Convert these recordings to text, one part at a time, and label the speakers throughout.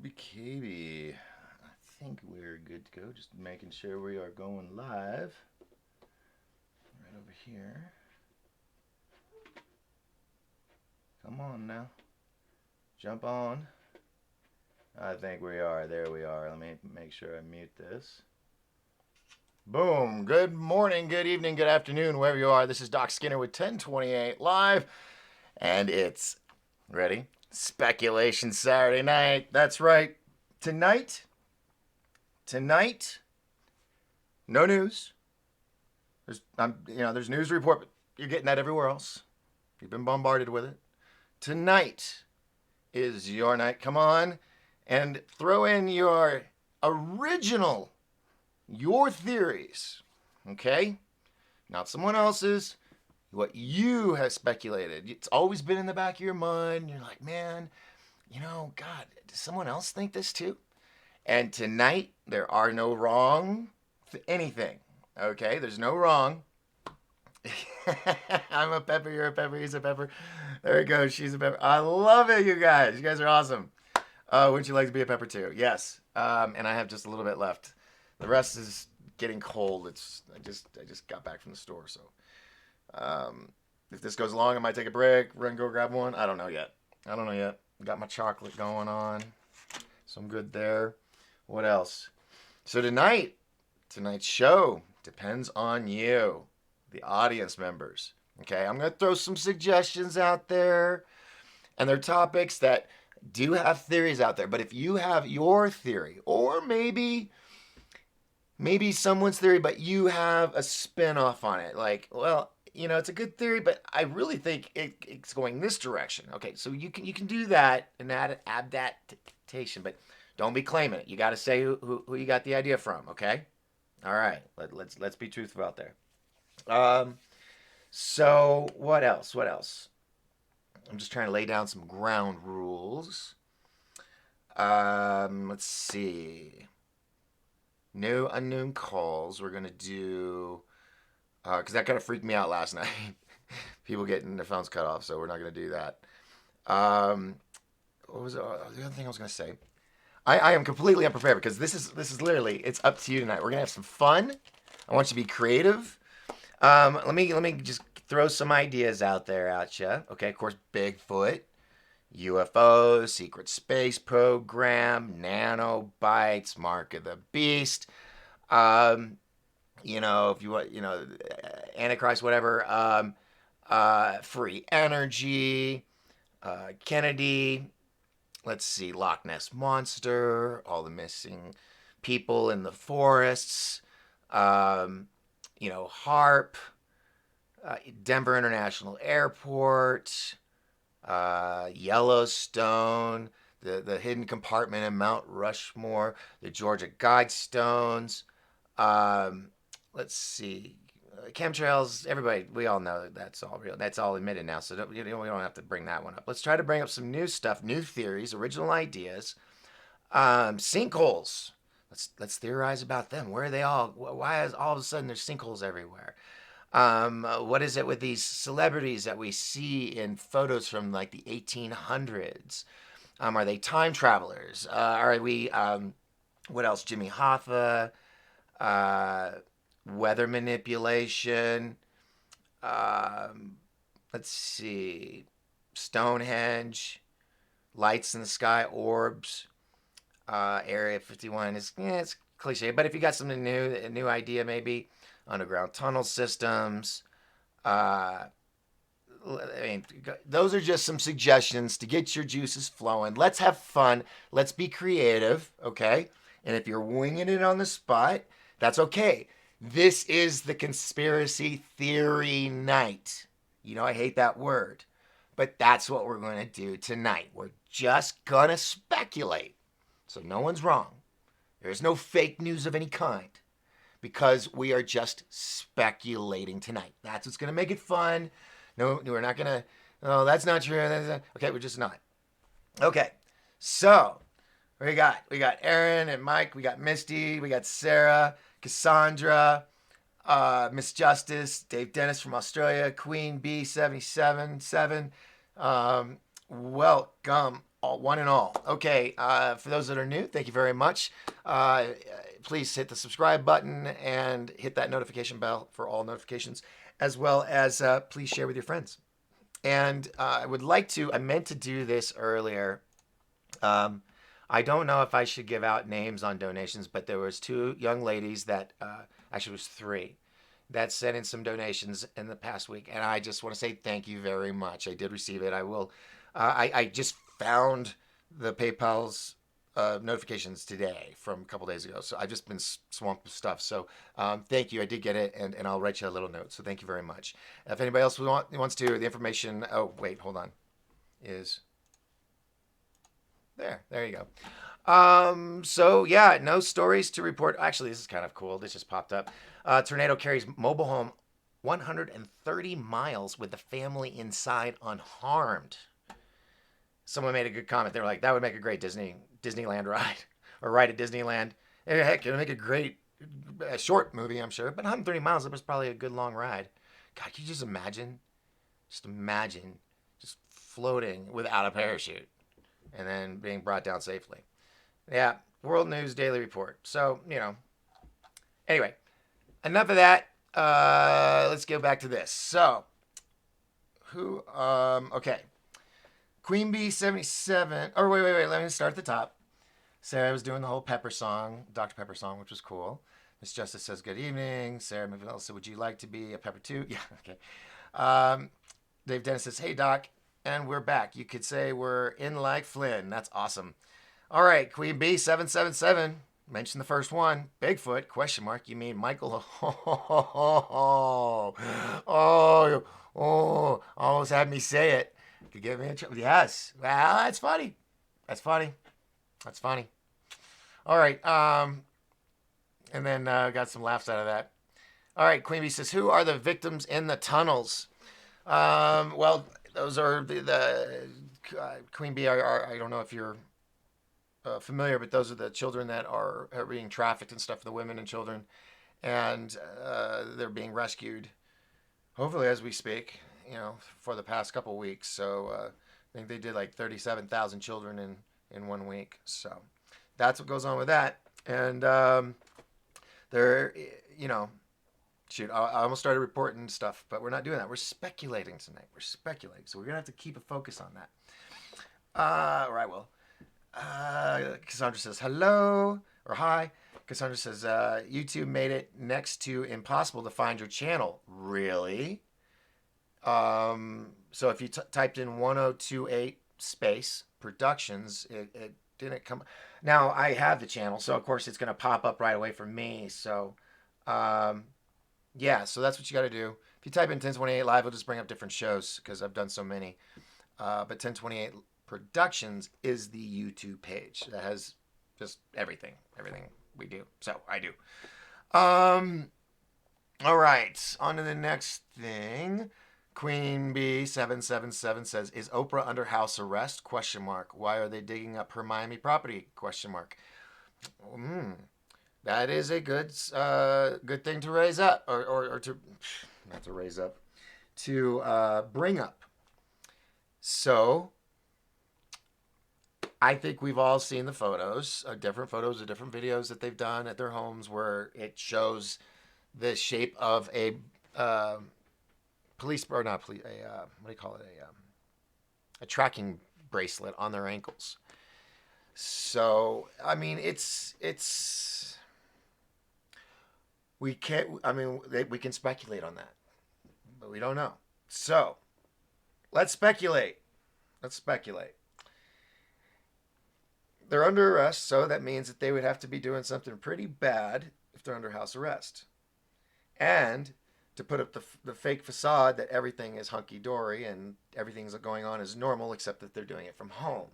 Speaker 1: Katie. I think we're good to go. Just making sure we are going live. Right over here. Come on now. Jump on. I think we are. There we are. Let me make sure I mute this. Boom. Good morning, good evening, good afternoon, wherever you are. This is Doc Skinner with 1028 Live. And it's ready. Speculation Saturday night. That's right. Tonight, no news. There's news report, but you're getting that everywhere else. You've been bombarded with it. Tonight is your night. Come on and throw in your original, your theories. Okay? Not someone else's. What you have speculated. It's always been in the back of your mind. You're like, man, God, does someone else think this too? And tonight, there are no wrong anything. Okay? There's no wrong. I'm a pepper, you're a pepper, he's a pepper. There it goes, she's a pepper. I love it, you guys. You guys are awesome. Wouldn't you like to be a pepper too? Yes. And I have just a little bit left. The rest is getting cold. I just got back from the store, so if this goes long, I might take a break, run, go grab one. I don't know yet. Got my chocolate going on, so I'm good there. What else? So tonight's show depends on you, the audience members. Okay, I'm going to throw some suggestions out there, and they're topics that do have theories out there. But if you have your theory, or maybe someone's theory, but you have a spin-off on it, like, well, it's a good theory, but I really think it's going this direction. Okay, so you can do that and add adaptation, but don't be claiming it. You got to say who you got the idea from. Okay, all right. Let's be truthful out there. So what else? I'm just trying to lay down some ground rules. Let's see. No unknown calls. We're gonna do because that kind of freaked me out last night. People getting their phones cut off, so we're not gonna do that. What was the other thing I was gonna say? I am completely unprepared because this is literally, it's up to you tonight. We're gonna have some fun. I want you to be creative. Let me just throw some ideas out there at you. Okay, of course, Bigfoot, UFOs, secret space program, nanobites, mark of the beast. If you want, Antichrist, whatever. Free energy, Kennedy. Let's see, Loch Ness monster, all the missing people in the forests. HARP, Denver International Airport, Yellowstone, the hidden compartment in Mount Rushmore, the Georgia Guidestones. Let's see, chemtrails. Everybody, we all know that's all real. That's all admitted now, so we don't have to bring that one up. Let's try to bring up some new stuff, new theories, original ideas. Sinkholes. Let's theorize about them. Where are they all? Why is all of a sudden there's sinkholes everywhere? What is it with these celebrities that we see in photos from like the 1800s? Are they time travelers? Are we? What else? Jimmy Hoffa, weather manipulation. Let's see, Stonehenge, lights in the sky, orbs. Area 51 is it's cliche, but if you got something new, a new idea, maybe underground tunnel systems. Those are just some suggestions to get your juices flowing. Let's have fun. Let's be creative, okay? And if you're winging it on the spot, that's okay. This is the conspiracy theory night. I hate that word, but that's what we're going to do tonight. We're just going to speculate. So no one's wrong. There is no fake news of any kind because we are just speculating tonight. That's what's going to make it fun. No, we're not going to, oh, that's not true. Okay, we're just not. Okay, so we got Aaron and Mike. We got Misty. We got Sarah, Cassandra, Miss Justice, Dave Dennis from Australia, Queen B777. Welcome all, one and all. Okay, for those that are new, thank you very much. Please hit the subscribe button and hit that notification bell for all notifications, as well as please share with your friends. And I meant to do this earlier. I don't know if I should give out names on donations, but there was two young ladies that, actually it was three, that sent in some donations in the past week. And I just want to say thank you very much. I did receive it. I will, I just found the PayPal's notifications today from a couple days ago. So I've just been swamped with stuff. So thank you. I did get it, and I'll write you a little note. So thank you very much. If anybody else wants to, the information, oh, wait, hold on, is there. There you go. So yeah, no stories to report. Actually, this is kind of cool. This just popped up. Tornado carries mobile home 130 miles with the family inside unharmed. Someone made a good comment. They were like, that would make a great Disneyland ride or ride at Disneyland. Heck, it would make a short movie, I'm sure. But 130 miles, it was probably a good long ride. God, can you just imagine? Just imagine just floating without a parachute and then being brought down safely. Yeah, World News Daily Report. So, anyway, enough of that. Let's go back to this. So, okay. Queen Bee 77. Oh, wait. Let me start at the top. Sarah was doing the whole Pepper song, Dr. Pepper song, which was cool. Miss Justice says, good evening. Sarah McVille said, would you like to be a Pepper too? Yeah, okay. Dave Dennis says, hey, Doc. And we're back. You could say we're in like Flynn. That's awesome. All right, Queen Bee 777. Mention the first one. Bigfoot, question mark. You mean Michael? Almost had me say it. Could get me in trouble. Yes. Well, that's funny. That's funny. All right. And then got some laughs out of that. All right, Queen Bee says, who are the victims in the tunnels? Well, those are the Queen Bee. I don't know if you're familiar, but those are the children that are being trafficked and stuff, the women and children, and they're being rescued, hopefully as we speak, for the past couple of weeks. So I think they did like 37,000 children in 1 week. So that's what goes on with that. And they're, shoot, I almost started reporting stuff, but we're not doing that. We're speculating tonight. So we're going to have to keep a focus on that. All right, well. Cassandra says hello or hi. Cassandra says YouTube made it next to impossible to find your channel. Really? So if you typed in 1028 space productions, it didn't come. Now I have the channel, so of course it's going to pop up right away for me. So yeah, so that's what you got to do. If you type in 1028 live, it'll just bring up different shows because I've done so many. But 1028 Productions is the YouTube page that has just everything we do. So I do. All right, on to the next thing. Queen Bee 777 says, "Is Oprah under house arrest? Question mark. Why are they digging up her Miami property? Question mark. That is a good thing to raise up, or to not to raise up, to bring up. So." I think we've all seen the photos, different videos that they've done at their homes where it shows the shape of a police, or not police, what do you call it? A tracking bracelet on their ankles. So, I mean, we can speculate on that, but we don't know. So, let's speculate. They're under arrest, so that means that they would have to be doing something pretty bad if they're under house arrest. And to put up the fake facade that everything is hunky-dory and everything's going on as normal, except that they're doing it from home.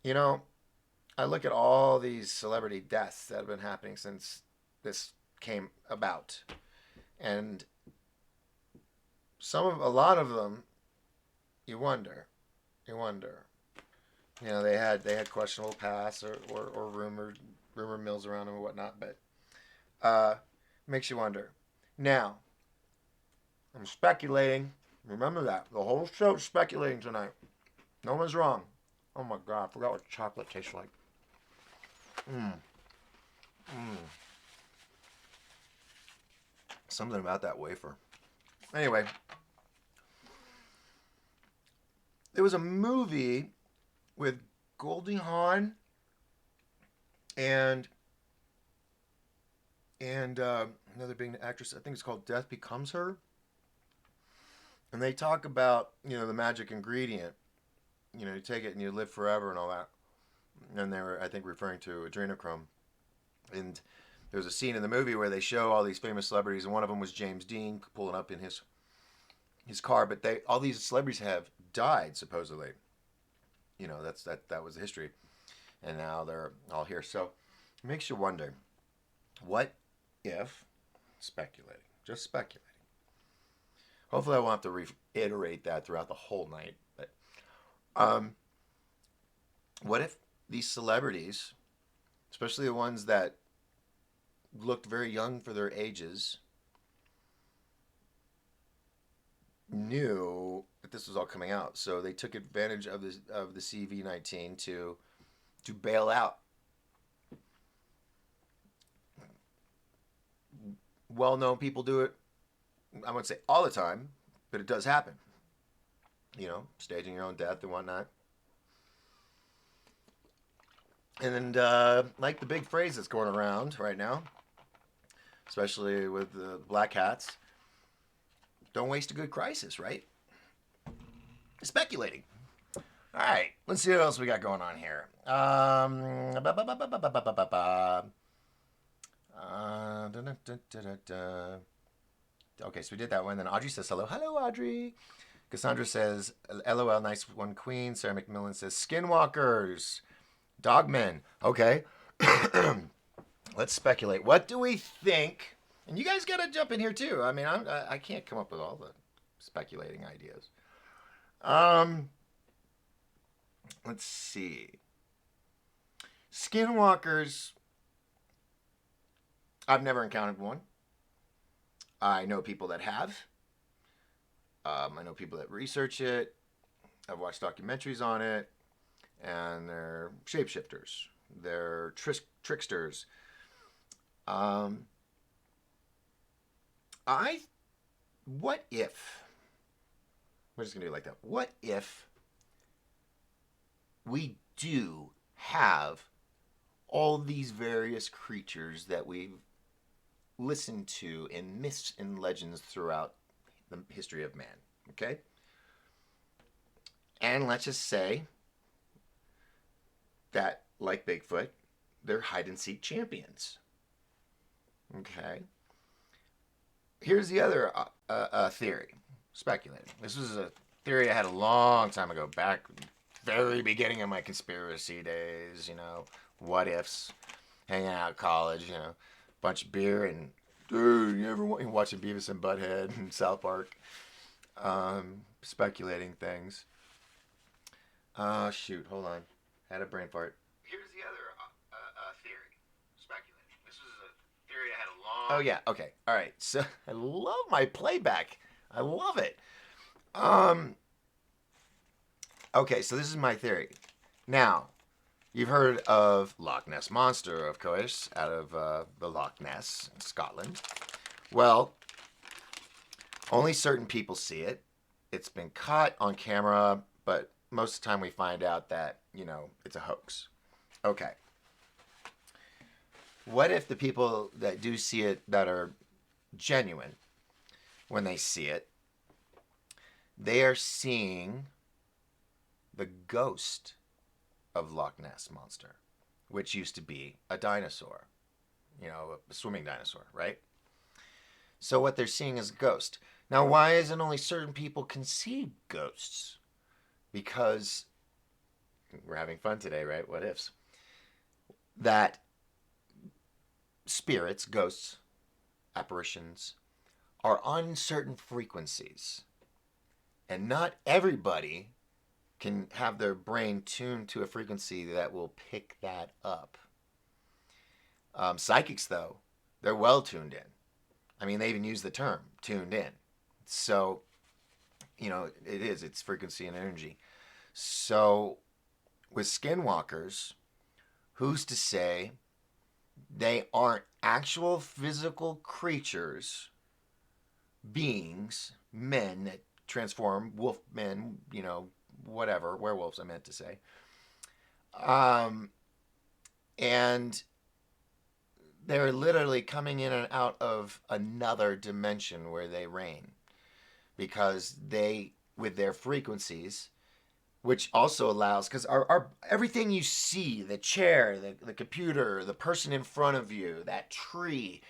Speaker 1: I look at all these celebrity deaths that have been happening since this came about. And a lot of them, you wonder. They had questionable past or rumor mills around them or whatnot, but makes you wonder. Now, I'm speculating. Remember that. The whole show's speculating tonight. No one's wrong. Oh my god, I forgot what chocolate tastes like. Mmm. Mmm. Something about that wafer. Anyway, there was a movie with Goldie Hawn and another big actress. I think it's called Death Becomes Her. And they talk about, the magic ingredient. You take it and you live forever and all that. And they were, I think, referring to adrenochrome. And there's a scene in the movie where they show all these famous celebrities, and one of them was James Dean pulling up in his car. But all these celebrities have died supposedly. That was the history, and now they're all here. So it makes you wonder, what if speculating, just speculating. Hopefully, I won't have to reiterate that throughout the whole night. But what if these celebrities, especially the ones that looked very young for their ages, knew that this was all coming out, so they took advantage of the CV-19 to bail out well-known people. Do it, I wouldn't say all the time, but it does happen. Staging your own death and whatnot. And like the big phrase that's going around right now, especially with the black hats, don't waste a good crisis, right? Speculating. All right, let's see what else we got going on here. Okay, so we did that one. Then Audrey says hello. Hello, Audrey. Cassandra says, LOL, nice one, Queen. Sarah McMillan says, Skinwalkers. Dogmen. Okay. Let's speculate. What do we think? And you guys got to jump in here too. I mean, I can't come up with all the speculating ideas. Let's see. Skinwalkers. I've never encountered one. I know people that have. I know people that research it. I've watched documentaries on it. And they're shapeshifters. They're tricksters. What if, we're just going to do it like that. What if we do have all these various creatures that we've listened to in myths and legends throughout the history of man, okay? And let's just say that, like Bigfoot, they're hide-and-seek champions. Okay. Here's the other theory. Speculating. This was a theory I had a long time ago, back very beginning of my conspiracy days. What ifs, hanging out at college. Bunch of beer and dude, you ever watching Beavis and Butthead and South Park? Speculating things. Shoot, hold on. Had a brain fart. Here's the other theory. Speculating. This was a theory I had a long. Oh yeah. Okay. All right. So I love my playback. I love it. Okay. So this is my theory. Now, you've heard of Loch Ness Monster, of course, out of the Loch Ness in Scotland. Well, only certain people see it. It's been caught on camera, but most of the time we find out that, it's a hoax. Okay. What if the people that do see it, that are genuine, when they see it, they are seeing the ghost of Loch Ness Monster, which used to be a dinosaur, a swimming dinosaur, right? So what they're seeing is a ghost. Now, why is it only certain people can see ghosts? Because we're having fun today, right? What ifs? That spirits, ghosts, apparitions are on certain frequencies. And not everybody can have their brain tuned to a frequency that will pick that up. Psychics, though, they're well tuned in. I mean, they even use the term tuned in. So it is. It's frequency and energy. So with skinwalkers, who's to say they aren't actual physical creatures, beings, men that transform, wolf men, whatever, werewolves, I meant to say. Um, and they're literally coming in and out of another dimension where they reign because they, with their frequencies, which also allows, because our everything you see, the chair, the computer, the person in front of you, that tree,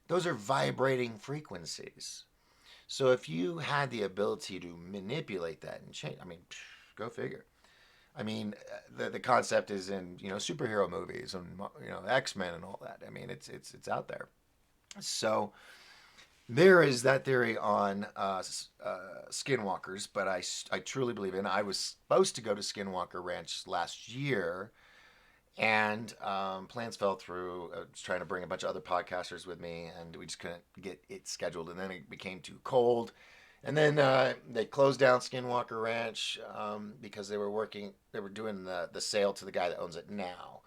Speaker 1: those are vibrating frequencies. So if you had the ability to manipulate that and change, I mean, go figure. I mean, the concept is in superhero movies and X-Men and all that. I mean, it's out there. So there is that theory on skinwalkers, but I truly believe in. I was supposed to go to Skinwalker Ranch last year, and plans fell through. I was trying to bring a bunch of other podcasters with me, and we just couldn't get it scheduled. And then it became too cold. And then they closed down Skinwalker Ranch because they were doing the sale to the guy that owns it now.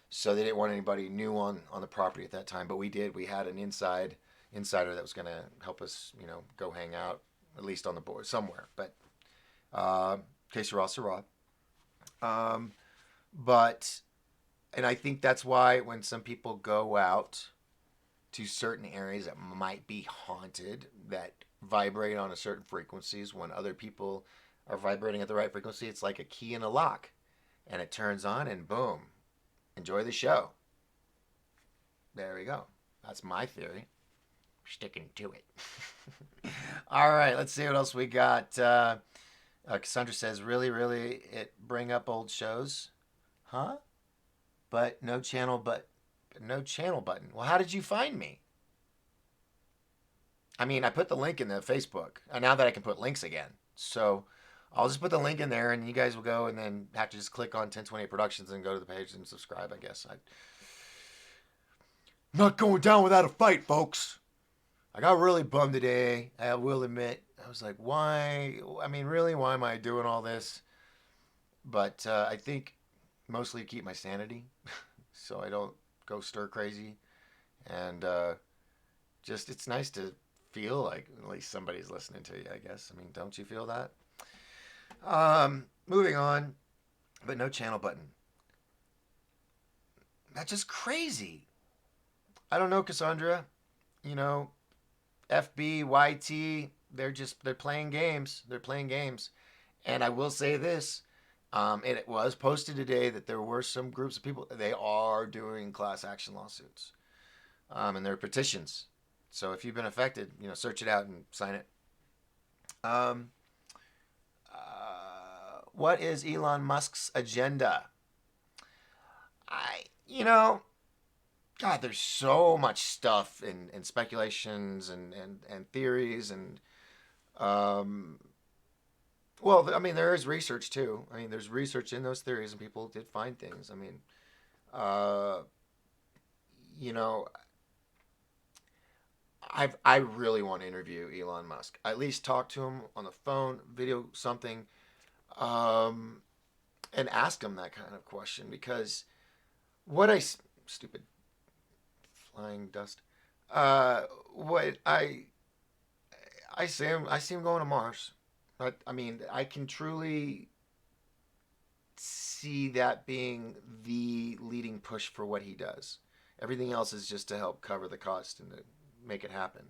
Speaker 1: So they didn't want anybody new on the property at that time. But we did. We had an insider that was going to help us, go hang out, at least on the board somewhere. But que sera, sera. But, and I think that's why when some people go out to certain areas that might be haunted, that vibrate on a certain frequencies, when other people are vibrating at the right frequency, it's like a key in a lock, and it turns on, and boom, enjoy the show. There we go. That's my theory. Sticking to it. All right, let's see what else we got. Cassandra says, really, really, it bring up old shows, huh? But no channel, no channel button. Well, how did you find me? I mean, I put the link in the Facebook, and now that I can put links again. So I'll just put the link in there, and you guys will go and then have to just click on 1028 Productions and go to the page and subscribe, I guess. I'm not going down without a fight, folks. I got really bummed today, I will admit. I was like, why? I mean, really, why am I doing all this? But I think mostly to keep my sanity so I don't go stir crazy. And just, it's nice to feel like at least somebody's listening to you, I guess. I mean, don't you feel that? Moving on, but no channel button. That's just crazy. I don't know, Cassandra. FB, YT, they're playing games. They're playing games. And I will say this. It was posted today that there were some groups of people, they are doing class action lawsuits. And there are petitions. So if you've been affected, search it out and sign it. What is Elon Musk's agenda? God, there's so much stuff and speculations and theories and well, I mean, there is research too. I mean, there's research in those theories, and people did find things. I mean, uh, you know, I really want to interview Elon Musk. At least talk to him on the phone, video something, um, and ask him that kind of question because what stupid flying dust. Uh, what I see him going to Mars. I mean, I can truly see that being the leading push for what he does. Everything else is just to help cover the cost and to make it happen.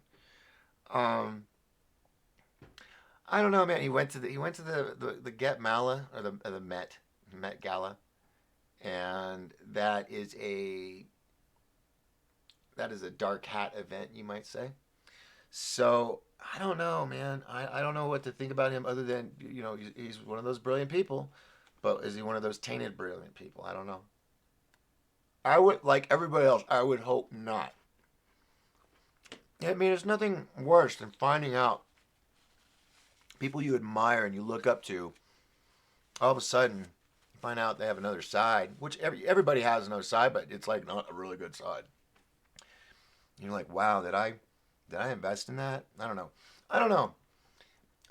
Speaker 1: Um, I don't know, man. He went to the Get Mala or the Met Gala, and that is a dark hat event, you might say. So I don't know, man. I don't know what to think about him other than he's one of those brilliant people, but is he one of those tainted brilliant people? I don't know. I would, like everybody else, I would hope not. I mean, there's nothing worse than finding out people you admire and you look up to. All of a sudden, you find out they have another side, which everybody has another side, but it's like not a really good side. You're like, wow, did I invest in that? I don't know. I don't know.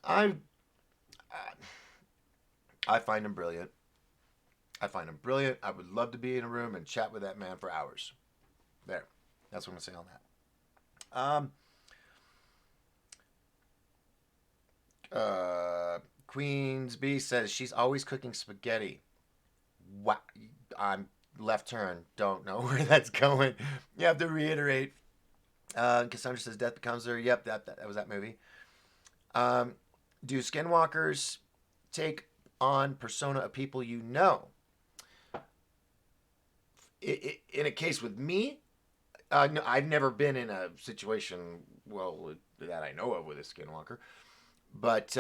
Speaker 1: I I find him brilliant. I find him brilliant. I would love to be in a room and chat with that man for hours. There. That's what I'm going to say on that. Queen's Bee says she's always cooking spaghetti. Wow. I'm left turn. Don't know where that's going. You have to reiterate. Cassandra says death becomes her. Yep, that was that movie. Um, do skinwalkers take on persona of people you know? In a case with me, no, I've never been in a situation, well, that I know of with a skinwalker. But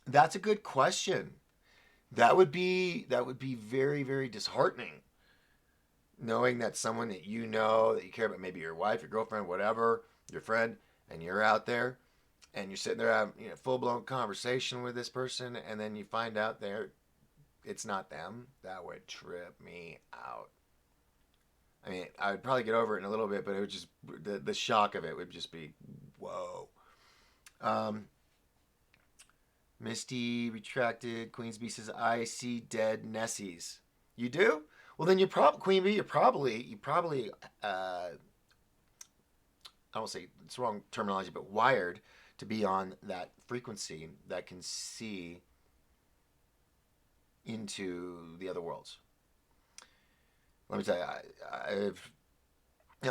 Speaker 1: that's a good question. That would be very, very disheartening, knowing that someone that you know, that you care about, maybe your wife, your girlfriend, whatever, your friend, and you're out there and you're sitting there having, full blown conversation with this person, and then you find out it's not them. That would trip me out. I mean, I would probably get over it in a little bit, but it would just the shock of it would just be whoa. Um, Misty retracted. Queen's Bee says, "I see dead Nessies." You do? Well, then you're probably Queen Bee. You probably. I won't say it's wrong terminology, but wired to be on that frequency that can see into the other worlds. Let me tell you,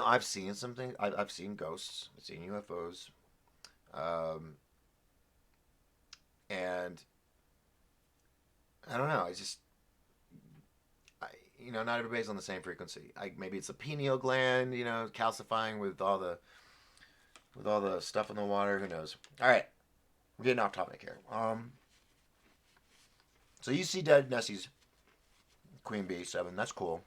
Speaker 1: I've seen something. I've seen ghosts. I've seen UFOs, um, and I don't know. Not everybody's on the same frequency. Maybe it's a pineal gland, calcifying with all the stuff in the water. Who knows? All right, we're getting off topic here. So you see dead Nessie's Queen Bee 7. That's cool.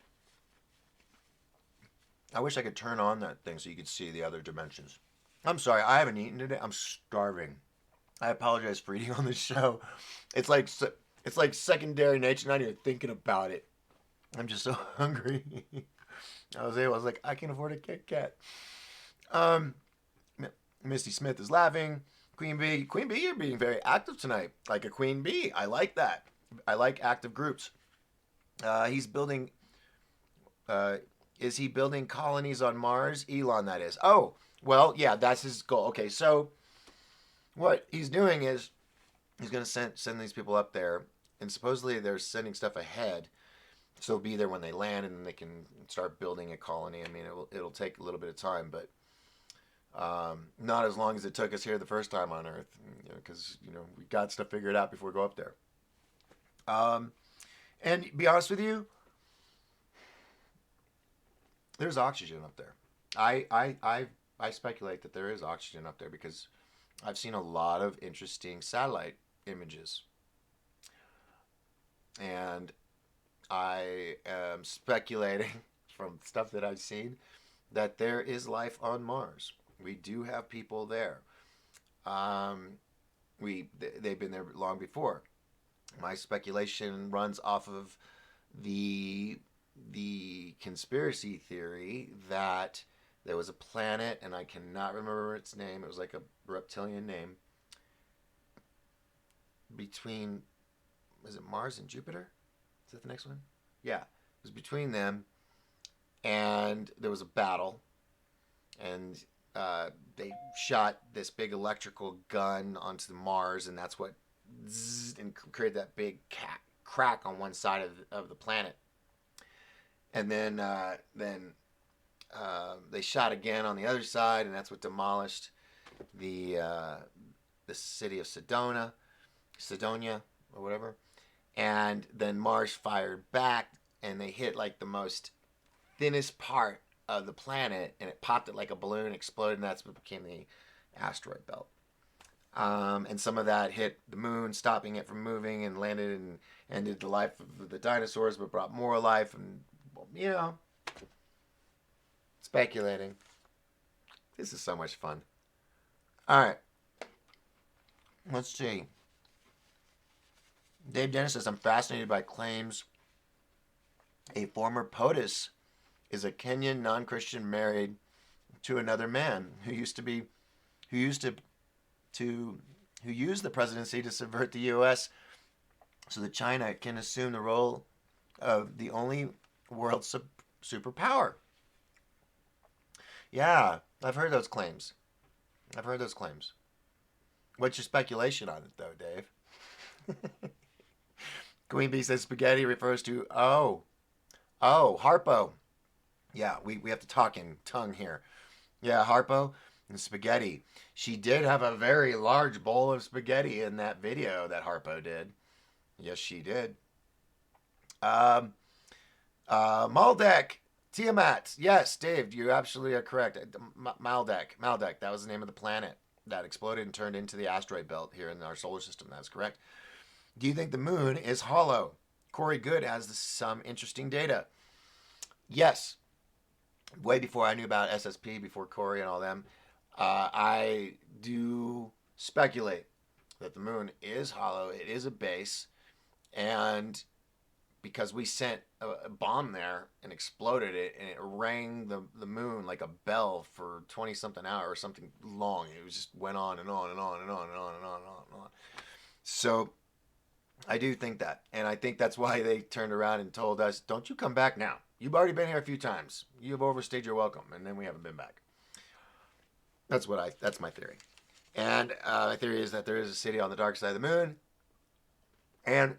Speaker 1: I wish I could turn on that thing so you could see the other dimensions. I'm sorry, I haven't eaten today. I'm starving. I apologize for eating on the show. It's like secondary nature. Not even thinking about it. I'm just so hungry. I was like, I can afford a Kit Kat. Um, Misty Smith is laughing. Queen Bee, you're being very active tonight, like a queen bee. I like that. I like active groups. He's building. Is he building colonies on Mars? Elon, that is. Oh, well, yeah, that's his goal. Okay, so what he's doing is he's going to send these people up there, and supposedly they're sending stuff ahead, so it'll be there when they land, and then they can start building a colony. I mean, it'll take a little bit of time, but not as long as it took us here the first time on Earth, because we got stuff figured out before we go up there. And to be honest with you, there's oxygen up there. I speculate that there is oxygen up there because I've seen a lot of interesting satellite images, and I am speculating from stuff that I've seen that there is life on Mars. We do have people there. Um, they've been there long before. My speculation runs off of the conspiracy theory that there was a planet, and I cannot remember its name. It was like a reptilian name between, was it Mars and Jupiter? Is that the next one? Yeah, it was between them, and there was a battle, and they shot this big electrical gun onto the Mars, and that's what and created that big crack on one side of the planet. And then they shot again on the other side, and that's what demolished the city of Sidonia or whatever. And then Mars fired back, and they hit like the most thinnest part of the planet, and it popped it like a balloon, exploded, and that's what became the asteroid belt. And some of that hit the moon, stopping it from moving, and landed and ended the life of the dinosaurs, but brought more life. And speculating. This is so much fun. All right, let's see. Dave Dennis says, I'm fascinated by claims a former POTUS is a Kenyan non-Christian married to another man who used to who used the presidency to subvert the U.S. so that China can assume the role of the only world superpower. Yeah, I've heard those claims. I've heard those claims. What's your speculation on it, though, Dave? Queen Bee says spaghetti refers to, Harpo. Yeah, we have to talk in tongue here. Yeah, Harpo and spaghetti. She did have a very large bowl of spaghetti in that video that Harpo did. Yes, she did. Um, Maldek, Tiamat. Yes, Dave, you absolutely are correct. Maldek. That was the name of the planet that exploded and turned into the asteroid belt here in our solar system. That's correct. Do you think the moon is hollow? Corey Good has some interesting data. Yes. Way before I knew about SSP, before Corey and all them, I do speculate that the moon is hollow. It is a base, and because we sent a bomb there and exploded it, and it rang the moon like a bell for 20 something hours or something long. It was just went on and on and on and on and on and on and on and on. So I do think that, and I think that's why they turned around and told us, "Don't you come back now. You've already been here a few times. You've overstayed your welcome," and then we haven't been back. That's my theory. And my theory is that there is a city on the dark side of the moon, and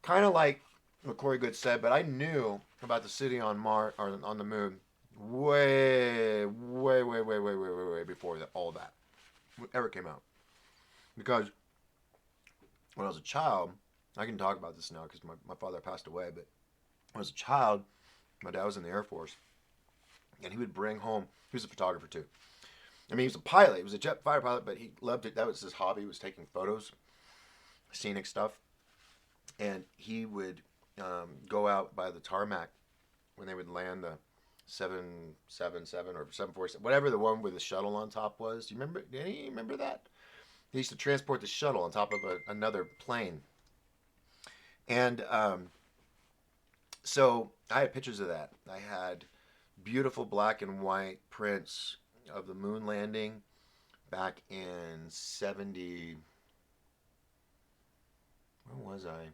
Speaker 1: kind of like what Corey Good said, but I knew about the city on Mars or on the moon way before all that ever came out. Because when I was a child, I can talk about this now because my father passed away, but when I was a child, my dad was in the Air Force, and he would bring home, he was a photographer too. I mean, he was a pilot, he was a jet fighter pilot, but he loved it. That was his hobby, was taking photos, scenic stuff. And he would go out by the tarmac when they would land the 777 or 747, whatever the one with the shuttle on top was. Do you remember? Do you remember that? They used to transport the shuttle on top of another plane. And so I had pictures of that. I had beautiful black and white prints of the moon landing back in 70. Where was I?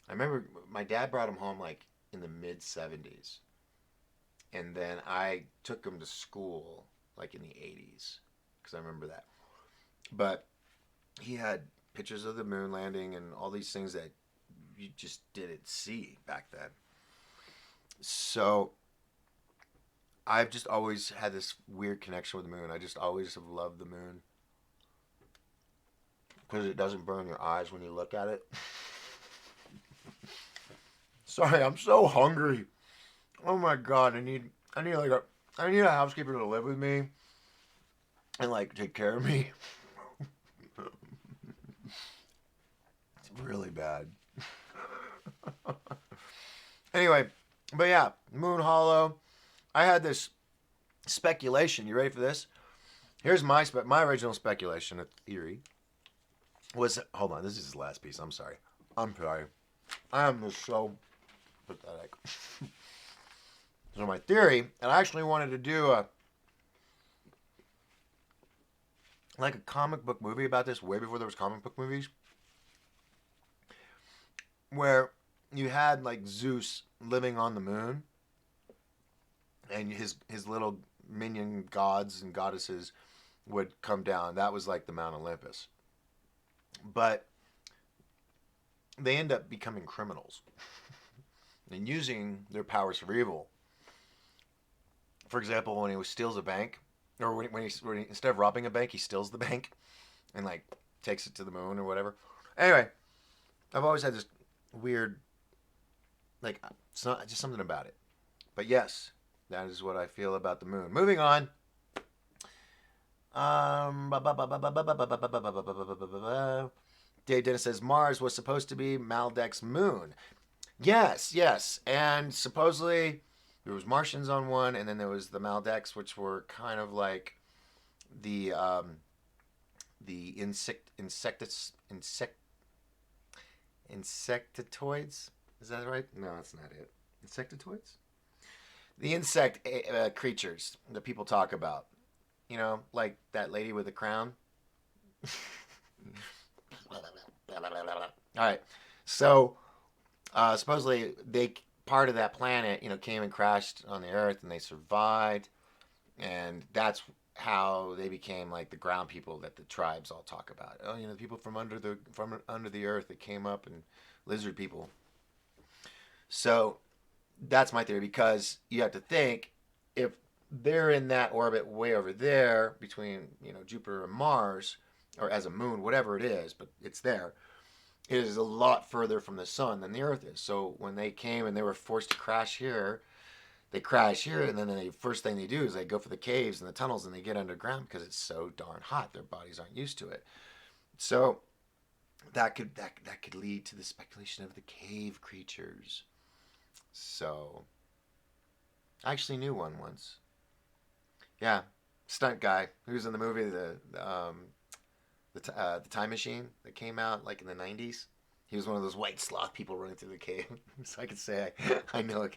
Speaker 1: I remember my dad brought him home like in the mid 70s. And then I took him to school like in the 80s because I remember that. But he had pictures of the moon landing and all these things that you just didn't see back then. So I've just always had this weird connection with the moon. I just always have loved the moon because it doesn't burn your eyes when you look at it. Sorry, I'm so hungry. Oh my god, I need a housekeeper to live with me and like take care of me. It's really bad. Anyway, but yeah, moon hollow. I had this speculation. You ready for this? Here's my original speculation, a theory. Was hold on, this is the last piece. I'm sorry. I am just so pathetic. So my theory, and I actually wanted to do a comic book movie about this way before there was comic book movies, where you had like Zeus living on the moon, and his little minion gods and goddesses would come down. That was like the Mount Olympus, but they end up becoming criminals and using their powers for evil. For example, when he steals a bank, or when he instead of robbing a bank, he steals the bank and like takes it to the moon or whatever. Anyway, I've always had this weird, like, it's not just something about it. But yes, that is what I feel about the moon. Moving on. Dave Dennis says Mars was supposed to be Maldek's moon. Yes, and supposedly there was Martians on one, and then there was the Maldeks, which were kind of like the insectoids. Is that right? No, that's not it. Insectoids? The insect creatures that people talk about. You know, like that lady with the crown. All right. So supposedly they part of that planet, came and crashed on the Earth, and they survived, and that's how they became like the ground people that the tribes all talk about. Oh, the people from under the earth that came up, and lizard people. So that's my theory, because you have to think, if they're in that orbit way over there between Jupiter and Mars, or as a moon, whatever it is, but it's there. It is a lot further from the sun than the Earth is. So when they came and they were forced to crash here, they crash here, and then the first thing they do is they go for the caves and the tunnels, and they get underground because it's so darn hot. Their bodies aren't used to it. So that could lead to the speculation of the cave creatures. So I actually knew one once. Yeah, stunt guy who was in the movie the Time Machine that came out like in the '90s. He was one of those white sloth people running through the cave. So I could say I know a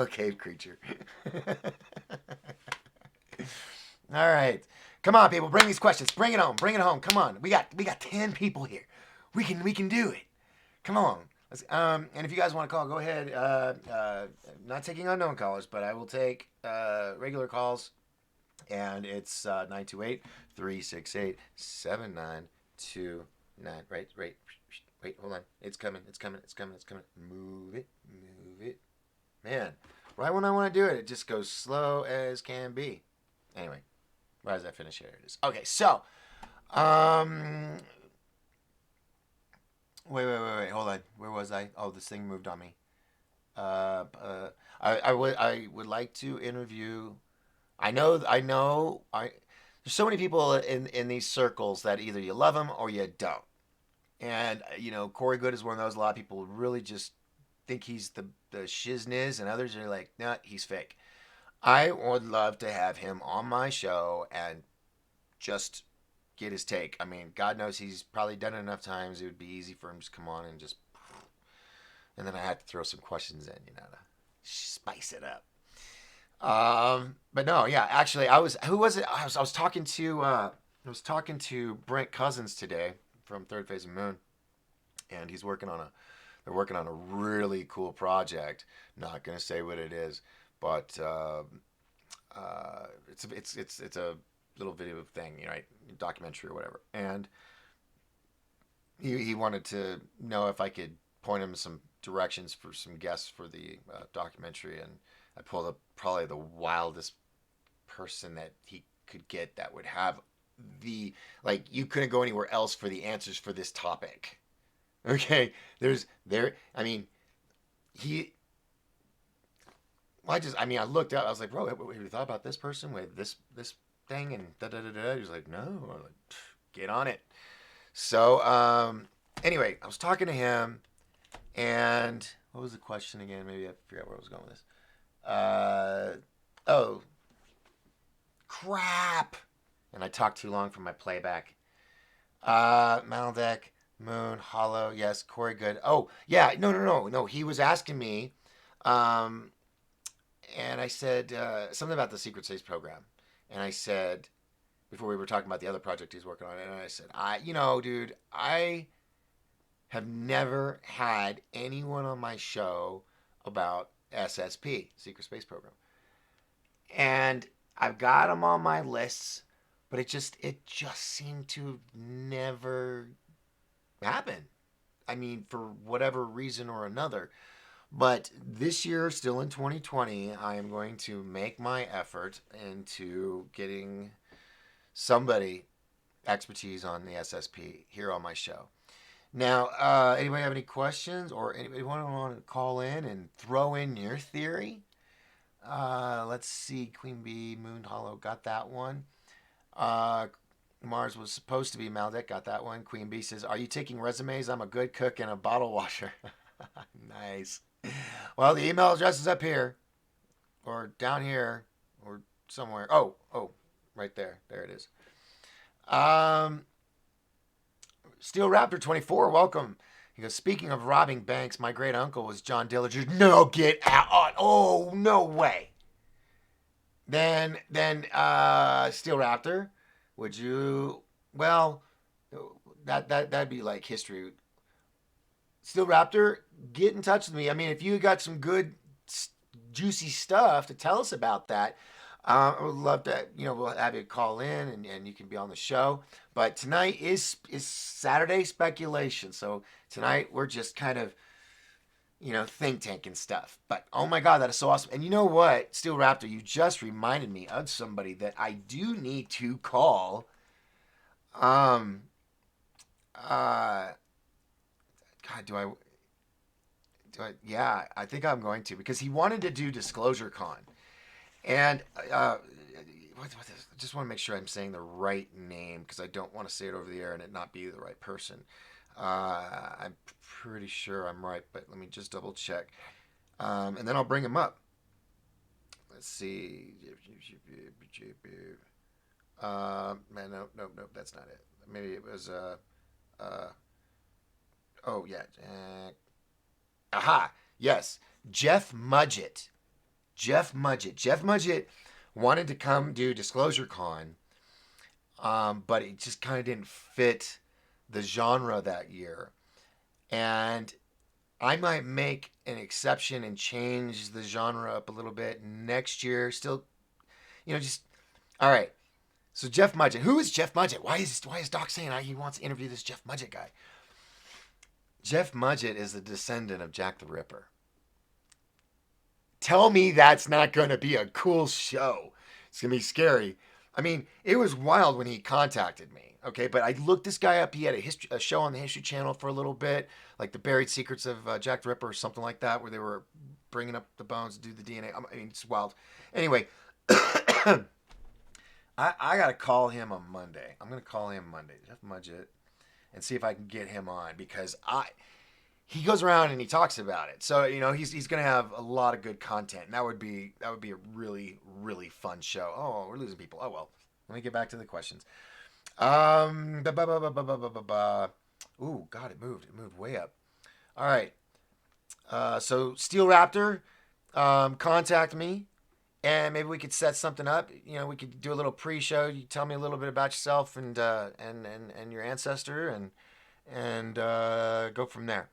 Speaker 1: cave creature. All right, come on, people, bring these questions. Bring it home. Bring it home. Come on, we got 10 people here. We can do it. Come on. And if you guys want to call, go ahead. Not taking unknown callers, but I will take regular calls. And it's 928 368 7929. Right. Wait, hold on. It's coming. Move it. Man, right when I want to do it, it just goes slow as can be. Anyway, why does that finish? Here it is. Okay, so, um, wait. Hold on. Where was I? Oh, this thing moved on me. Uh, uh, I would like to interview. I know. There's so many people in these circles that either you love them or you don't. And Corey Good is one of those. A lot of people really just think he's the shizniz, and others are like, nah, he's fake. I would love to have him on my show and just get his take. I mean, God knows he's probably done it enough times. It would be easy for him to just come on and just, and then I had to throw some questions in, to spice it up. But no, yeah, actually, I was. Who was it? I was talking to Brent Cousins today from Third Phase of Moon, and they're working on a really cool project. Not gonna say what it is, but it's a little video thing, right? Documentary or whatever. And he wanted to know if I could point him some directions for some guests for the documentary, and I pulled up probably the wildest person that he could get that would have the like you couldn't go anywhere else for the answers for this topic. Okay, I mean, he. Well, I looked up. I was like, bro, have you thought about this person with this thing and da da da da? He was like, no. I'm like, get on it. So, anyway, I was talking to him, and what was the question again? Maybe I forgot where I was going with this. Oh, crap! And I talked too long for my playback. Maldeck, Moon, Hollow, yes, Corey Good. Oh, yeah, no. He was asking me, um, and I said something about the Secret Space program, and I said before we were talking about the other project he's working on, and I said, dude, I have never had anyone on my show about SSP, Secret Space Program, and I've got them on my lists, but it just seemed to never happen. I mean, for whatever reason or another. But this year, still in 2020, I am going to make my effort into getting somebody expertise on the SSP here on my show. Now, anybody have any questions, or anybody want to call in and throw in your theory? Let's see. Queen Bee, Moon Hollow, got that one. Uh, Mars was supposed to be Maldek, got that one. Queen Bee says, "Are you taking resumes? I'm a good cook and a bottle washer." Nice. Well, the email address is up here, or down here, or somewhere. Oh, right there. There it is. Um, Steel Raptor 24, welcome. He goes, "Speaking of robbing banks, my great uncle was John Dillinger." No, get out. Oh, no way. Then Steel Raptor, would you, well, That'd be like history. Steel Raptor, get in touch with me. I mean, if you got some good, juicy stuff to tell us about that, I would love to. We'll have you call in and you can be on the show. But tonight is Saturday speculation, so tonight we're just kind of think tank and stuff. But oh my God, that is so awesome. And you know what, Steel Raptor, you just reminded me of somebody that I do need to call. Um, uh, God, yeah, I think I'm going to because he wanted to do Disclosure Con. And I just want to make sure I'm saying the right name because I don't want to say it over the air and it not be the right person. I'm pretty sure I'm right, but let me just double check. And then I'll bring him up. Let's see. Man, no, that's not it. Maybe it was uh oh yeah. Aha, yes, Jeff Mudgett. Jeff Mudgett. Jeff Mudgett wanted to come do Disclosure Con, but it just kind of didn't fit the genre that year. And I might make an exception and change the genre up a little bit next year. Still, just all right. So Jeff Mudgett, who is Jeff Mudgett? Why is Doc saying he wants to interview this Jeff Mudgett guy? Jeff Mudgett is a descendant of Jack the Ripper. Tell me that's not going to be a cool show. It's going to be scary. I mean, it was wild when he contacted me. Okay, but I looked this guy up. He had a show on the History Channel for a little bit, like the Buried Secrets of Jack the Ripper or something like that, where they were bringing up the bones to do the DNA. I mean, it's wild. Anyway, I got to call him on Monday. I'm going to call him Monday, Jeff Mudgett, and see if I can get him on because he goes around and he talks about it. So he's going to have a lot of good content, and that would be a really really fun show. Oh, we're losing people. Oh well. Let me get back to the questions. Ooh, God, it moved. It moved way up. All right. So Steel Raptor, contact me, and maybe we could set something up. We could do a little pre-show. You tell me a little bit about yourself and your ancestor, and go from there.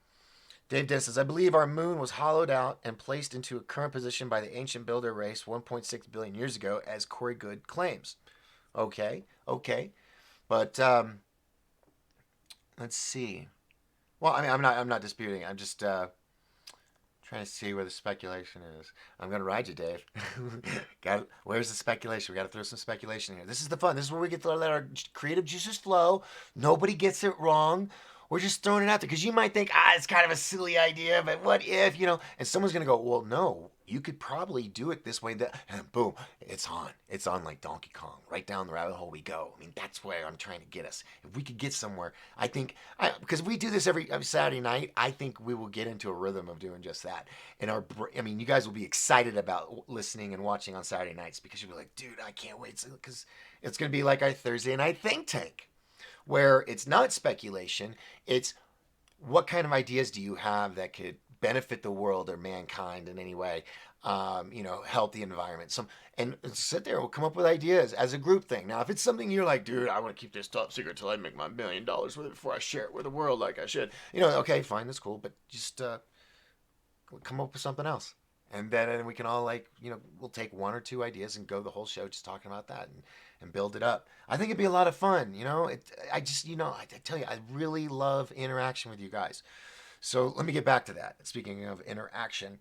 Speaker 1: Dave Dennis says, I believe our moon was hollowed out and placed into a current position by the ancient builder race 1.6 billion years ago, as Corey Good claims. Okay. But let's see. Well, I mean, I'm not disputing. I'm just trying to see where the speculation is. I'm gonna ride you, Dave. Where's the speculation? We got to throw some speculation here. This is the fun. This is where we get to let our creative juices flow. Nobody gets it wrong. We're just throwing it out there because you might think, it's kind of a silly idea, but what if, and someone's going to go, well, no, you could probably do it this way. And boom, it's on. It's on like Donkey Kong. Right down the rabbit hole we go. I mean, that's where I'm trying to get us. If we could get somewhere, I think, because if we do this every Saturday night, I think we will get into a rhythm of doing just that. And you guys will be excited about listening and watching on Saturday nights because you'll be like, dude, I can't wait. Because it's going to be like our Thursday night think tank, where it's not speculation, it's what kind of ideas do you have that could benefit the world or mankind in any way, help the environment. And sit there, we'll come up with ideas as a group thing. Now, if it's something you're like, dude, I want to keep this top secret till I make my $1 million with it before I share it with the world like I should, okay, fine, that's cool, but just come up with something else. And then we can all we'll take one or two ideas and go the whole show just talking about that and build it up. I think it'd be a lot of fun. I just, I tell you, I really love interaction with you guys. So let me get back to that. Speaking of interaction,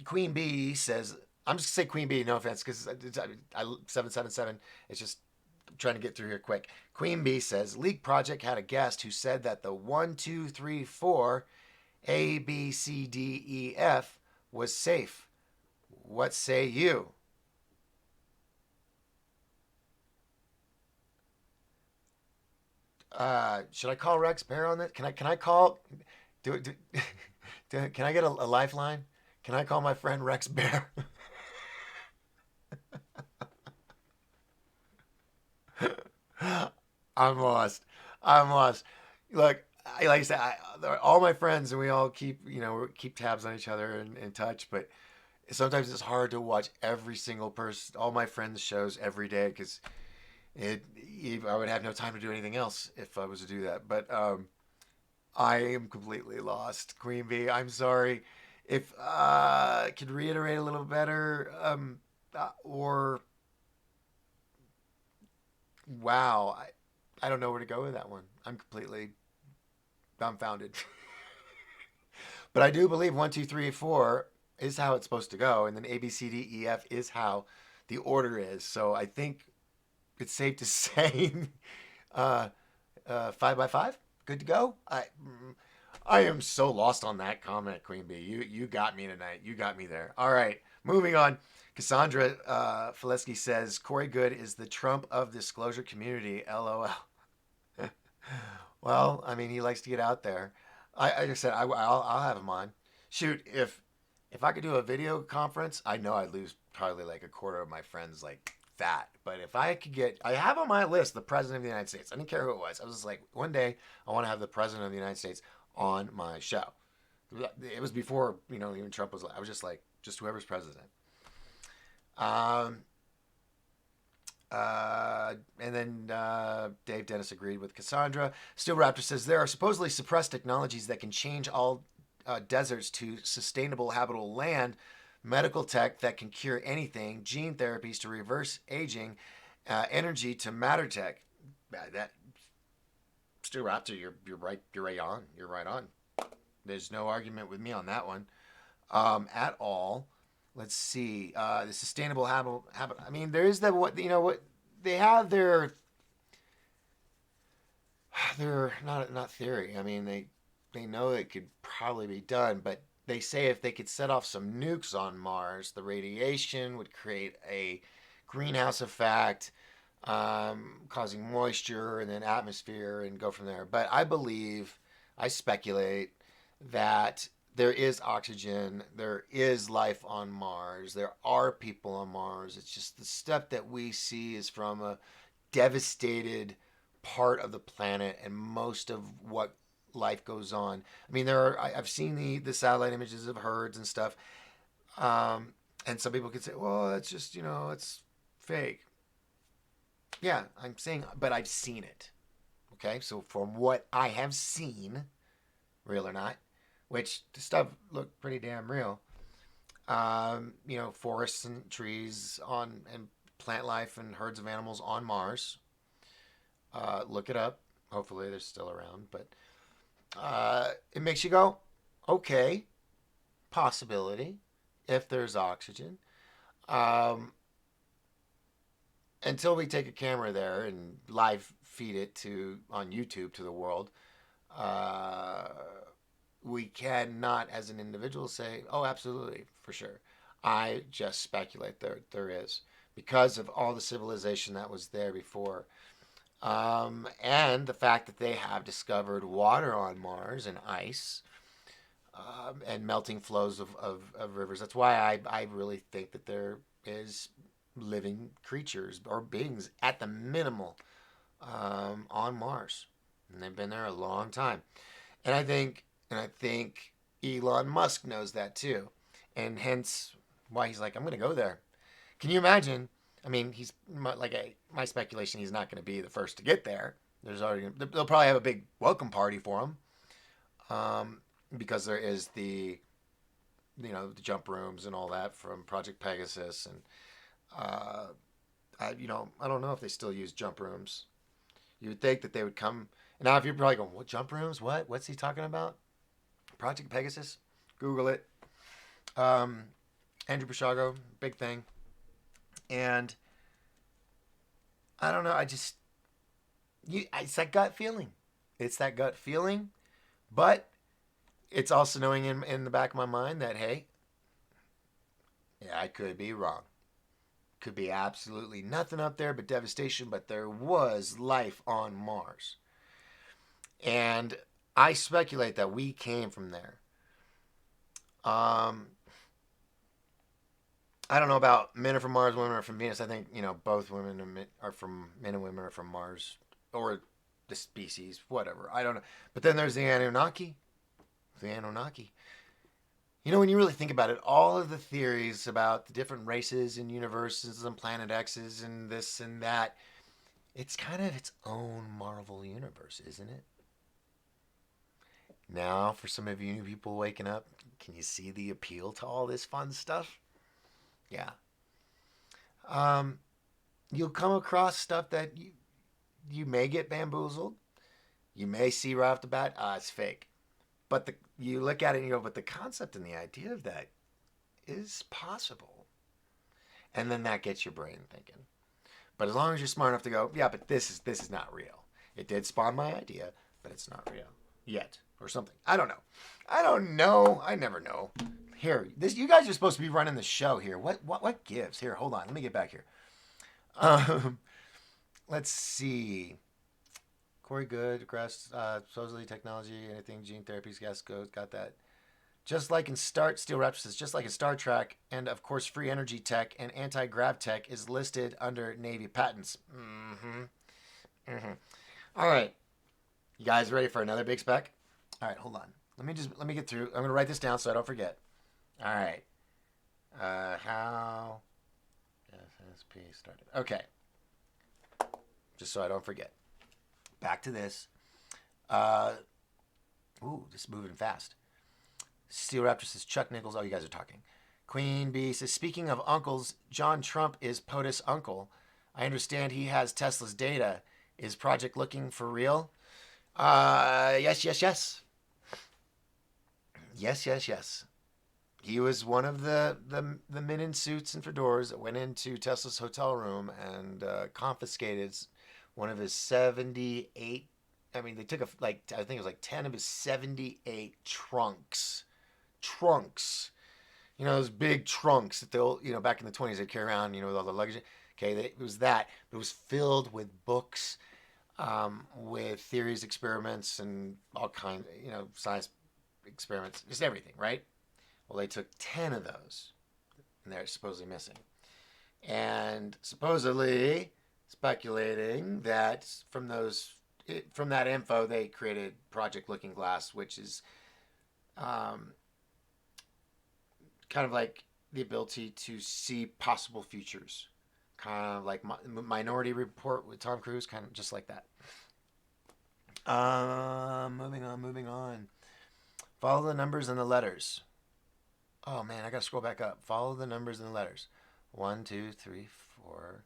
Speaker 1: Queen Bee says, I'm just gonna say Queen Bee, no offense, because 777. It's just trying to get through here quick. Queen Bee says, Leak Project had a guest who said that the 1, 2, 3, 4, A, B, C, D, E, F was safe. What say you? Should I call Rex Bear on this? Can I call? Can I get a lifeline? Can I call my friend Rex Bear? I'm lost. I'm lost. Look, like I said, all my friends and we all keep tabs on each other and in touch, but sometimes it's hard to watch every single person, all my friends' shows every day because It, I would have no time to do anything else if I was to do that. But I am completely lost, Queen Bee. I'm sorry. If I could reiterate a little better, or wow, I don't know where to go with that one. I'm completely dumbfounded. But I do believe one, two, three, four is how it's supposed to go, and then A, B, C, D, E, F is how the order is. So I think it's safe to say uh, 5 by 5, good to go. I am so lost on that comment, Queen Bee. You got me tonight. You got me there. All right, moving on. Cassandra Fileski says Corey Good is the Trump of disclosure community. LOL. Well, I mean, he likes to get out there. I just said I'll have him on. Shoot, if I could do a video conference, I know I'd lose probably like a quarter of my friends like that. But if I could get, I have on my list the president of the United States. I didn't care who it was. I was just like, one day I want to have the president of the United States on my show. It was before even Trump was. I was just like, just whoever's president. Um, and then Dave Dennis agreed with Cassandra. Steel Raptor says there are supposedly suppressed technologies that can change all deserts to sustainable habitable land, medical tech that can cure anything, gene therapies to reverse aging, energy to matter tech. That Steel Raptor, you're right. You're right on. You're right on. There's no argument with me on that one at all. Let's see. The sustainable habit. I mean, there is the what they have their not theory. I mean, they know it could probably be done, but they say if they could set off some nukes on Mars, the radiation would create a greenhouse effect, causing moisture and then atmosphere and go from there. But I speculate that there is oxygen, there is life on Mars, there are people on Mars. It's just the stuff that we see is from a devastated part of the planet, and most of what life goes on. I mean, I've seen the satellite images of herds and stuff, and some people could say, well, that's just it's fake. Yeah, I'm saying, but I've seen it. Okay, so from what I have seen, real or not, which the stuff looked pretty damn real. Forests and trees on and plant life and herds of animals on Mars. Look it up. Hopefully they're still around, but it makes you go, okay, possibility if there's oxygen. Um, until we take a camera there and live feed it to on YouTube to the world, uh, we cannot, as an individual, say, "Oh, absolutely, for sure." I just speculate there is because of all the civilization that was there before, and the fact that they have discovered water on Mars and ice, and melting flows of rivers. That's why I really think that there is living creatures or beings at the minimal on Mars, and they've been there a long time. And I think Elon Musk knows that too, and hence why he's like, I'm going to go there. Can you imagine? I mean, he's my speculation. He's not going to be the first to get there. They'll probably have a big welcome party for him, because there is the jump rooms and all that from Project Pegasus, and uh, I don't know if they still use jump rooms. You would think that they would come. Now, if you're probably going, what jump rooms? What's he talking about? Project Pegasus. Google it. Um, Andrew Basiago, big thing. And I don't know. It's that gut feeling. It's that gut feeling. But it's also knowing in the back of my mind that, hey, yeah, I could be wrong. Could be absolutely nothing up there but devastation, but there was life on Mars. And I speculate that we came from there. Um, I don't know about men are from Mars, women are from Venus. I think both women are from men and women are from Mars, or the species, whatever. I don't know. But then there's the Anunnaki. The Anunnaki. When you really think about it, all of the theories about the different races and universes and planet X's and this and that, It's kind of its own Marvel universe, isn't it? Now, for some of you new people waking up, can you see the appeal to all this fun stuff? Yeah. Um, you'll come across stuff that you may get bamboozled. You may see right off the bat, it's fake. But you look at it and you go, but the concept and the idea of that is possible. And then that gets your brain thinking. But as long as you're smart enough to go, yeah, but this is not real. It did spawn my idea, but it's not real yet, or something. I don't know. I don't know. I never know. Here, this you guys are supposed to be running the show here. What gives? Here, hold on. Let me get back here. Um, let's see. Corey Good, Grass, supposedly technology, anything gene therapies, gas goes, got that. Just like in Steel Raptor says, just like in Star Trek, and of course, free energy tech and anti grav tech is listed under Navy patents. Mm-hmm. All right, you guys ready for another big spec? All right, hold on. Let me get through. I'm gonna write this down so I don't forget. All right. How FSP started? Okay, just so I don't forget. Back to this. This is moving fast. Steel Raptor says Chuck Nichols. Oh, you guys are talking. Queen Bee says, speaking of uncles, John Trump is POTUS uncle. I understand he has Tesla's data. Is Project looking for real? Yes, yes, yes. Yes, yes, yes. He was one of the men in suits and fedoras that went into Tesla's hotel room and confiscated one of his 78. I mean, they took I think it was like 10 of his 78 trunks. Trunks. You know, those big trunks that they'll, back in the 20s they'd carry around, with all the luggage. Okay, it was that. It was filled with books, with theories, experiments, and all kinds, science experiments, just everything, right? Well, they took 10 of those, and they're supposedly missing. And supposedly speculating that from that info, they created Project Looking Glass, which is kind of like the ability to see possible futures, kind of like Minority Report with Tom Cruise, kind of just like that. Moving on. Follow the numbers and the letters. Oh man, I gotta scroll back up. Follow the numbers and the letters. 1, 2, 3, 4.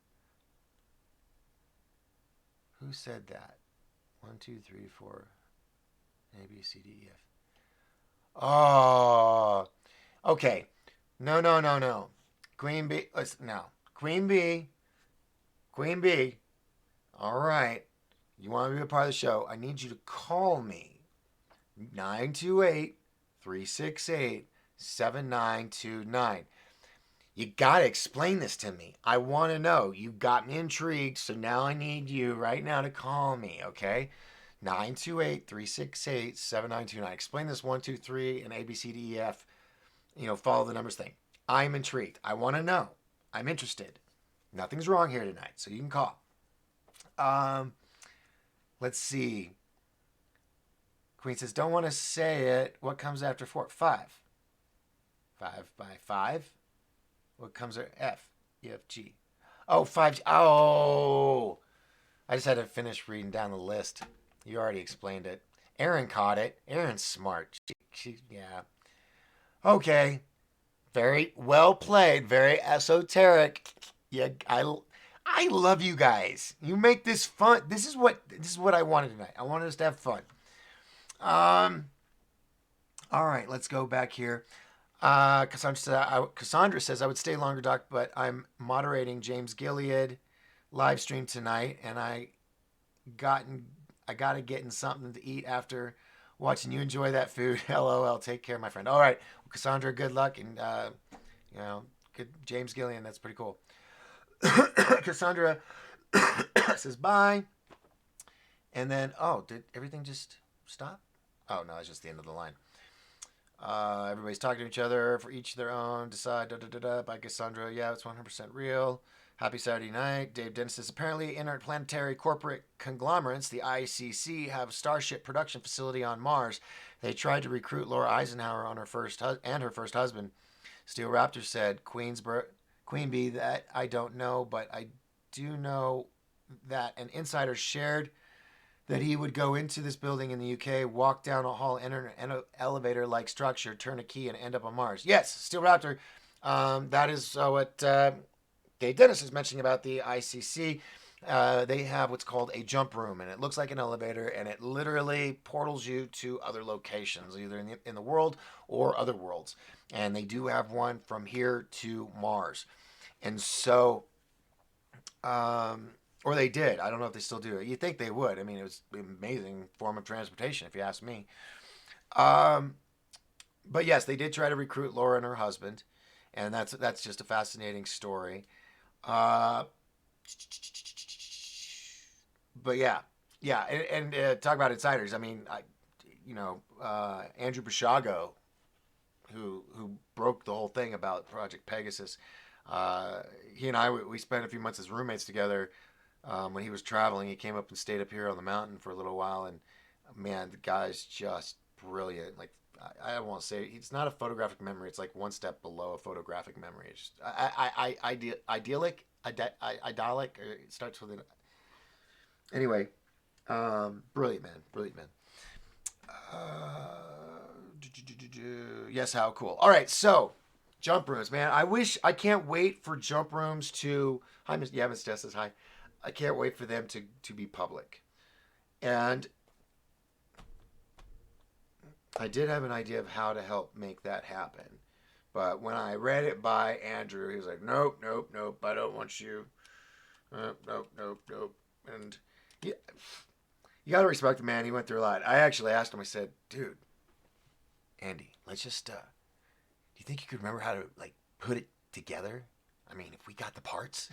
Speaker 1: Who said that? 1, 2, 3, 4. A, B, C, D, E, F. Oh, okay. No, no, no, no. Queen Bee. No. Queen Bee. Queen Bee. All right. You want to be a part of the show? I need you to call me. 928-368-7929. You got to explain this to me. I want to know. You got me intrigued, so now I need you right now to call me, okay? 928-368-7929. Explain this 1, 2, 3 and ABCDEF, follow the numbers thing. I'm intrigued. I want to know. I'm interested. Nothing's wrong here tonight, so you can call. Let's see. Queen says, don't want to say it. What comes after 4? 5. 5 by 5. What comes after F? E, F, G. Oh, 5. Oh. I just had to finish reading down the list. You already explained it. Aaron caught it. Aaron's smart. Yeah. Okay. Very well played. Very esoteric. Yeah, I love you guys. You make this fun. This is what I wanted tonight. I wanted us to have fun. All right, let's go back here. Cassandra says I would stay longer, Doc, but I'm moderating James Gilead live stream tonight, and I gotta get in something to eat after watching you enjoy that food. LOL. Take care, my friend. All right, well, Cassandra, good luck, and good James Gillian. That's pretty cool. Cassandra says bye, and then did everything just stop? Oh no, it's just the end of the line. Everybody's talking to each other for each their own. Decide by Cassandra. Yeah, it's 100% real. Happy Saturday night. Dave Dennis says apparently interplanetary corporate conglomerates, the ICC, have a Starship production facility on Mars. They tried to recruit Laura Eisenhower on her first husband. Steel Raptor said Queen Bee, that I don't know, but I do know that an insider shared that he would go into this building in the UK, walk down a hall, enter an elevator-like structure, turn a key, and end up on Mars. Yes, Steel Raptor. That is what Dave Dennis is mentioning about the ICC. They have what's called a jump room, and it looks like an elevator, and it literally portals you to other locations, either in the world or other worlds. And they do have one from here to Mars. And so, or they did. I don't know if they still do it. You'd think they would. I mean, it was an amazing form of transportation, if you ask me. Um, but yes, they did try to recruit Laura and her husband, and that's just a fascinating story. Uh, but yeah, yeah, and talk about insiders. I mean, Andrew Bashago, who broke the whole thing about Project Pegasus. He and I we spent a few months as roommates together. When he was traveling, he came up and stayed up here on the mountain for a little while, and man, the guy's just brilliant. Like I don't want to say it's not a photographic memory; it's like one step below a photographic memory. It's just idyllic. It starts with an anyway. Brilliant man, brilliant man. Yes, how cool. All right, so jump rooms, man. I can't wait for jump rooms to. Hi, Miss. Yeah, Miss Jess says hi. I can't wait for them to be public. And I did have an idea of how to help make that happen. But when I read it by Andrew, he was like, nope, nope, nope, I don't want you. Nope, nope, nope, nope. And yeah, you got to respect the man. He went through a lot. I actually asked him, I said, dude, Andy, let's just, do you think you could remember how to, like, put it together? I mean, if we got the parts.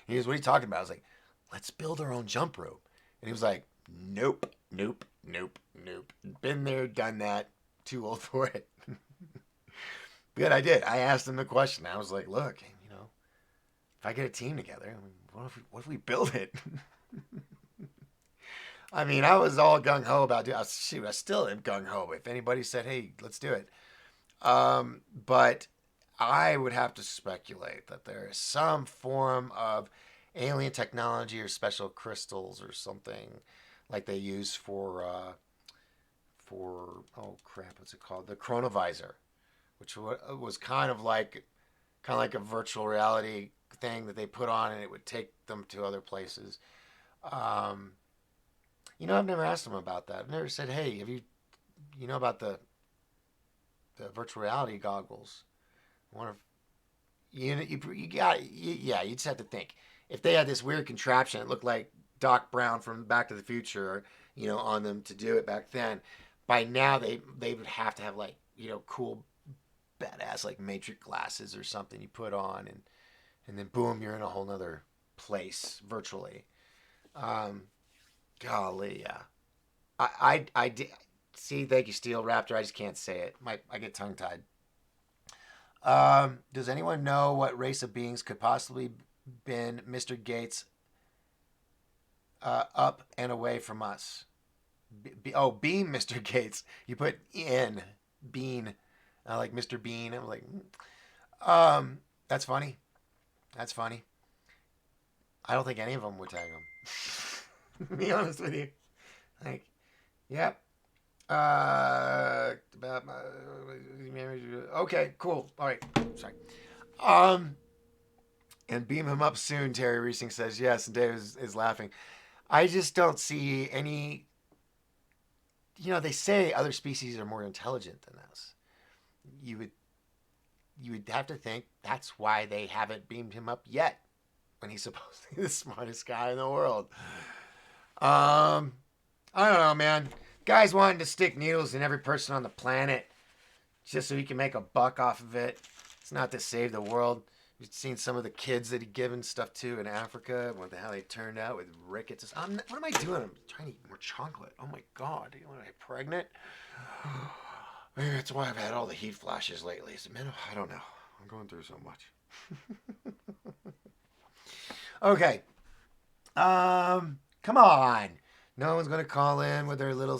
Speaker 1: He goes, what are you talking about? I was like, let's build our own jump rope. And he was like, nope, nope, nope, nope. Been there, done that. Too old for it. But I did. I asked him the question. I was like, look, if I get a team together, what if we build it? I mean, I was all gung ho about doing. Shoot, I still am gung ho. If anybody said, "Hey, let's do it," but I would have to speculate that there is some form of alien technology or special crystals or something like they use for oh crap, what's it called? The chronovisor, which was kind of like a virtual reality thing that they put on, and it would take them to other places. Um, I've never asked them about that. I've never said, "Hey, have you know about the virtual reality goggles?" I wonder if yeah, you just have to think if they had this weird contraption that looked like Doc Brown from Back to the Future, on them to do it back then. By now, they would have to have like cool, badass like matrix glasses or something you put on, and then boom, you're in a whole nother place virtually. Um, Golly, yeah. I did see. Thank you, Steel Raptor. I just can't say it. I get tongue tied. Does anyone know what race of beings could possibly been Mr. Gates up and away from us? Beam Mr. Gates. You put in Bean, like Mr. Bean. I'm like, that's funny. That's funny. I don't think any of them would tag him. To be honest with you, like, yep. About my okay, cool. All right, sorry. Um, and beam him up soon. Terry Reesing says yes, and Dave is laughing. I just don't see any. They say other species are more intelligent than us. You would you would have to think that's why they haven't beamed him up yet, when he's supposedly the smartest guy in the world. Um, I don't know, man. Guy's wanting to stick needles in every person on the planet just so he can make a buck off of it. It's not to save the world. You've seen some of the kids that he'd given stuff to in Africa, what the hell they turned out with rickets. What am I doing? I'm trying to eat more chocolate. Oh my God. Am I pregnant? Maybe that's why I've had all the heat flashes lately. Is it mental? I don't know. I'm going through so much. Okay. Come on. No one's gonna call in with their little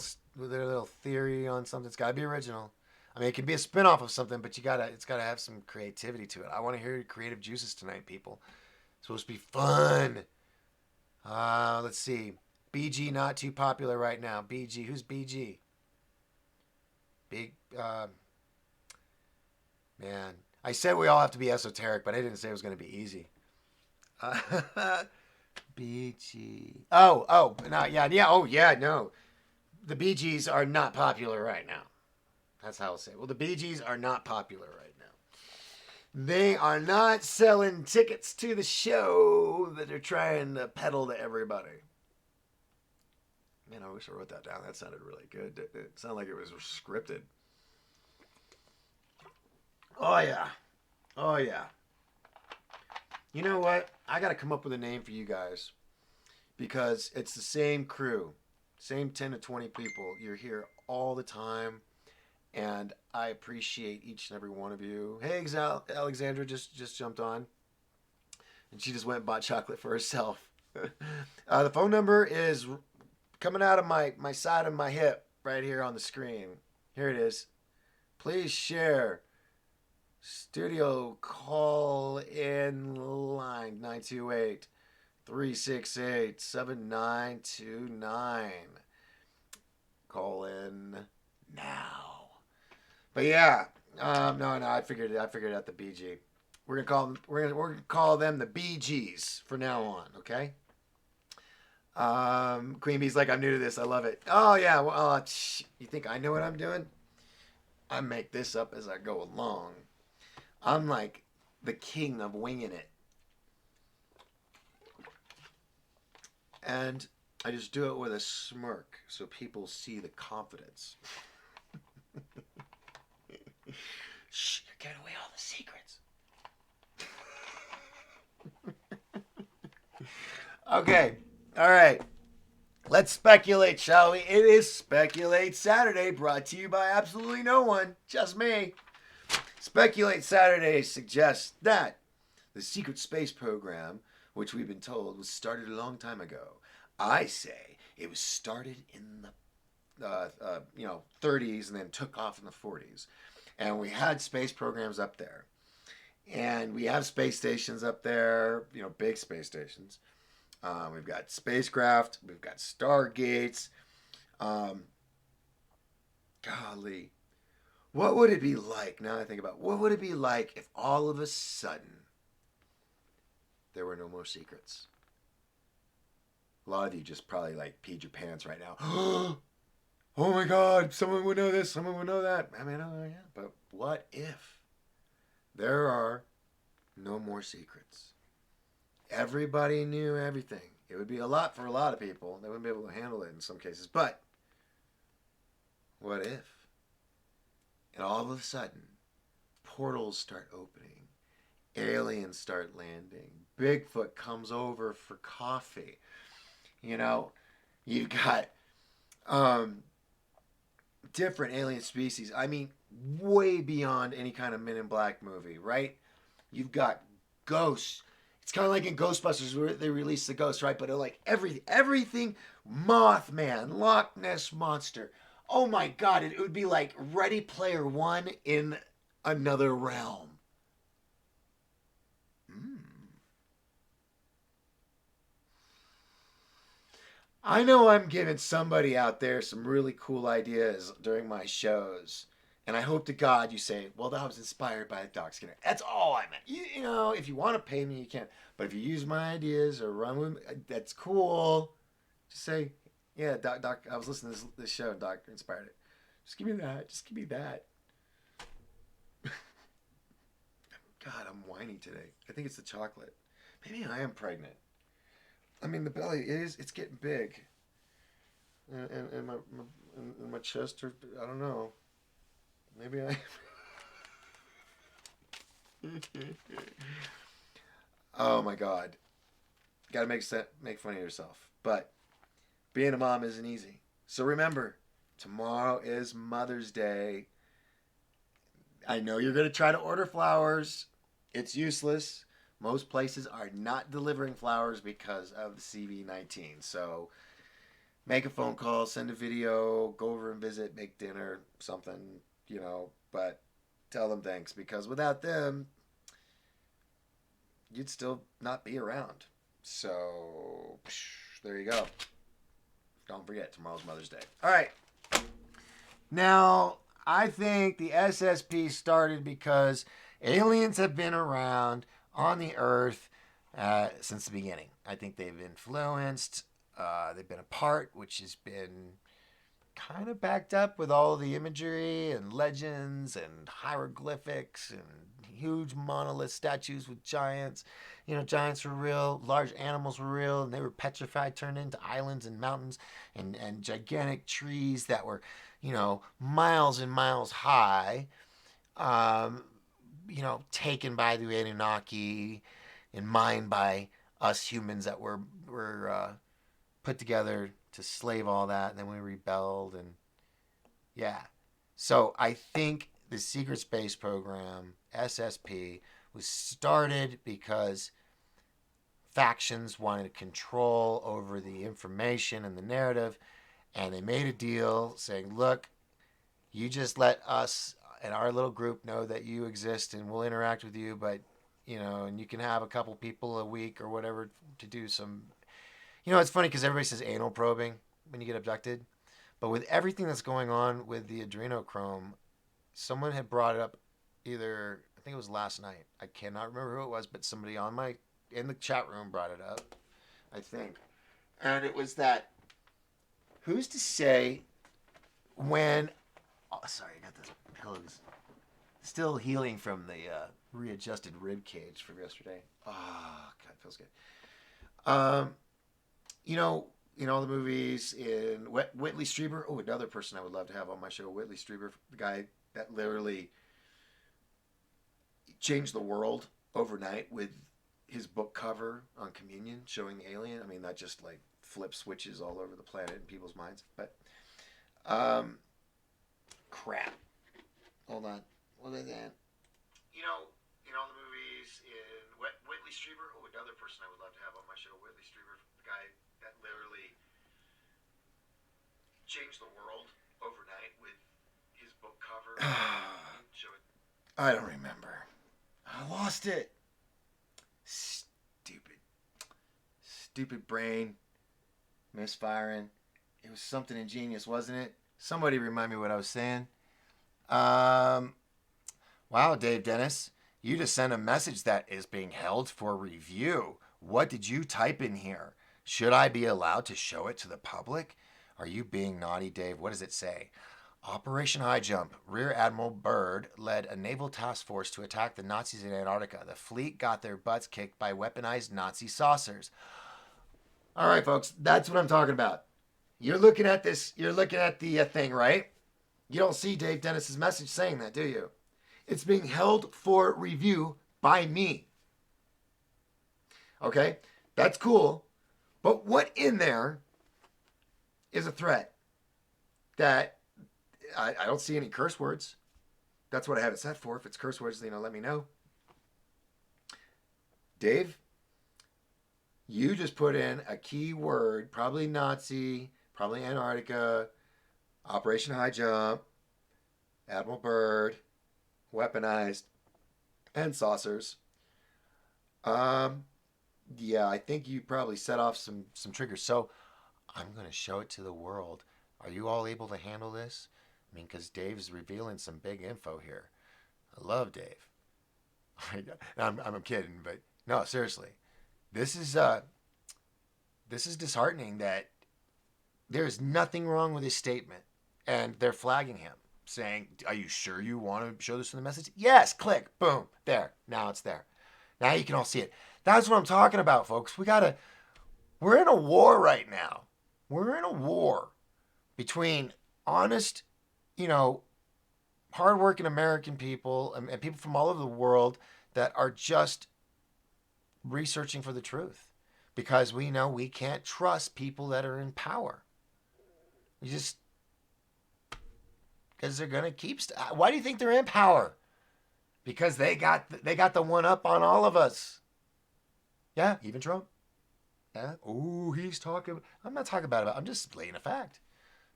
Speaker 1: theory on something. It's gotta be original. I mean, it can be a spin-off of something, but it's gotta have some creativity to it. I want to hear your creative juices tonight, people. It's supposed to be fun. Let's see. BG not too popular right now. BG, who's BG? Big man. I said we all have to be esoteric, but I didn't say it was going to be easy. BG. No, yeah. Oh, yeah, no. The Bee Gees are not popular right now. That's how I'll say it. Well, the Bee Gees are not popular right now. They are not selling tickets to the show that they're trying to peddle to everybody. Man, I wish I wrote that down. That sounded really good. It sounded like it was scripted. Oh, yeah. Oh, yeah. You know what? I got to come up with a name for you guys because it's the same crew, same 10 to 20 people. You're here all the time, and I appreciate each and every one of you. Hey, Alexandra just jumped on, and she just went and bought chocolate for herself. The phone number is coming out of my side of my hip right here on the screen. Here it is. Please share. Studio call in line 928 368 7929. Call in now. But yeah, no, I figured out the BG. We're gonna call them the BGs for now on. Okay. Queen Bee's like, I'm new to this. I love it. Oh yeah. Well, you think I know what I'm doing? I make this up as I go along. I'm like the king of winging it. And I just do it with a smirk so people see the confidence. Shh, you're giving away all the secrets. Okay, all right. Let's speculate, shall we? It is Speculate Saturday, brought to you by absolutely no one, just me. Speculate Saturday suggests that the secret space program, which we've been told was started a long time ago, I say it was started in the 30s and then took off in the 40s, and we had space programs up there, and we have space stations up there, big space stations. We've got spacecraft, we've got stargates. Golly, what would it be like, now I think about it, what would it be like if all of a sudden there were no more secrets? A lot of you just probably like peed your pants right now. Oh my God, someone would know this, someone would know that. I mean, oh yeah, but what if there are no more secrets? Everybody knew everything. It would be a lot for a lot of people. They wouldn't be able to handle it in some cases. But what if? And all of a sudden, portals start opening, aliens start landing, Bigfoot comes over for coffee. You've got different alien species. I mean, way beyond any kind of Men in Black movie, right? You've got ghosts. It's kind of like in Ghostbusters where they release the ghosts, right? But like everything, Mothman, Loch Ness Monster. Oh my God, it would be like Ready Player One in another realm. I know I'm giving somebody out there some really cool ideas during my shows. And I hope to God you say, well, that was inspired by Doc Skinner. That's all I meant. If you want to pay me, you can. But if you use my ideas or run with me, that's cool. Just say, yeah, Doc, I was listening to this show, Doc inspired it. Just give me that. Just give me that. God, I'm whiny today. I think it's the chocolate. Maybe I am pregnant. I mean, the belly it's getting big. And my chest, I don't know. Maybe I. Oh my God. Got to make fun of yourself. But being a mom isn't easy. So remember, tomorrow is Mother's Day. I know you're going to try to order flowers. It's useless. Most places are not delivering flowers because of the CV-19. So make a phone call, send a video, go over and visit, make dinner, something, but tell them thanks because without them, you'd still not be around. So there you go. Don't forget, tomorrow's Mother's Day. All right. Now, I think the SSP started because aliens have been around on the Earth since the beginning. I think they've influenced, they've been a part, which has been kind of backed up with all the imagery and legends and hieroglyphics and huge monolith statues with giants. You know, giants were real, large animals were real, and they were petrified, turned into islands and mountains and gigantic trees that were, you know, miles and miles high. Um, you know, taken by the Anunnaki and mined by us humans that were put together to slave all that, and then we rebelled, and yeah. So I think the secret space program SSP was started because factions wanted control over the information and the narrative, and they made a deal saying, look, you just let us and our little group know that you exist and we'll interact with you, but you know, and you can have a couple people a week or whatever to do some. You know, it's funny because everybody says anal probing when you get abducted, but with everything that's going on with the adrenochrome, someone had brought it up either, I think it was last night. I cannot remember who it was, but somebody on my in the chat room brought it up, I think. And it was that who's to say when oh sorry, I got this pillows still healing from the readjusted rib cage from yesterday. Oh god, it feels good. You know, in all the movies in Whitley Strieber. Oh, another person I would love to have on my show, Whitley Strieber, the guy that literally changed the world overnight with his book cover on communion showing the alien. I mean, that just like flip switches all over the planet in people's minds. But crap. Hold on. What is that? You know, in all the movies in Whitley Strieber. Oh, another person I would love to have on my show, Whitley Strieber, the guy that literally changed the world overnight with his book cover. I don't remember. I lost it. Stupid. Stupid brain. Misfiring. It was something ingenious, wasn't it? Somebody remind me what I was saying. Wow, Dave Dennis. You just sent a message that is being held for review. What did you type in here? Should I be allowed to show it to the public? Are you being naughty, Dave? What does it say? Operation High Jump. Rear Admiral Byrd led a naval task force to attack the Nazis in Antarctica. The fleet got their butts kicked by weaponized Nazi saucers. All right, folks, that's what I'm talking about. You're looking at this. You're looking at the thing, right? You don't see Dave Dennis's message saying that, do you? It's being held for review by me. Okay, that's cool. But what in there is a threat that I don't see any curse words. That's what I have it set for. If it's curse words, you know, let me know. Dave, you just put in a key word, probably Nazi, probably Antarctica, Operation High Jump, Admiral Byrd, weaponized, and saucers. Yeah, I think you probably set off some triggers. So I'm going to show it to the world. Are you all able to handle this? I mean, because Dave's revealing some big info here. I love Dave. I'm kidding, but no, seriously, this is disheartening. That there's nothing wrong with his statement, and they're flagging him, saying, "Are you sure you want to show this in the message?" Yes. Click. Boom. There. Now it's there. Now you can all see it. That's what I'm talking about, folks. We're in a war right now. We're in a war between honest, you know, hardworking American people and people from all over the world that are just researching for the truth, because we know we can't trust people that are in power. You just because they're gonna keep. Why do you think they're in power? Because they got the one up on all of us. Yeah, even Trump. Yeah. Oh, he's talking. I'm not talking about it. I'm just laying a fact.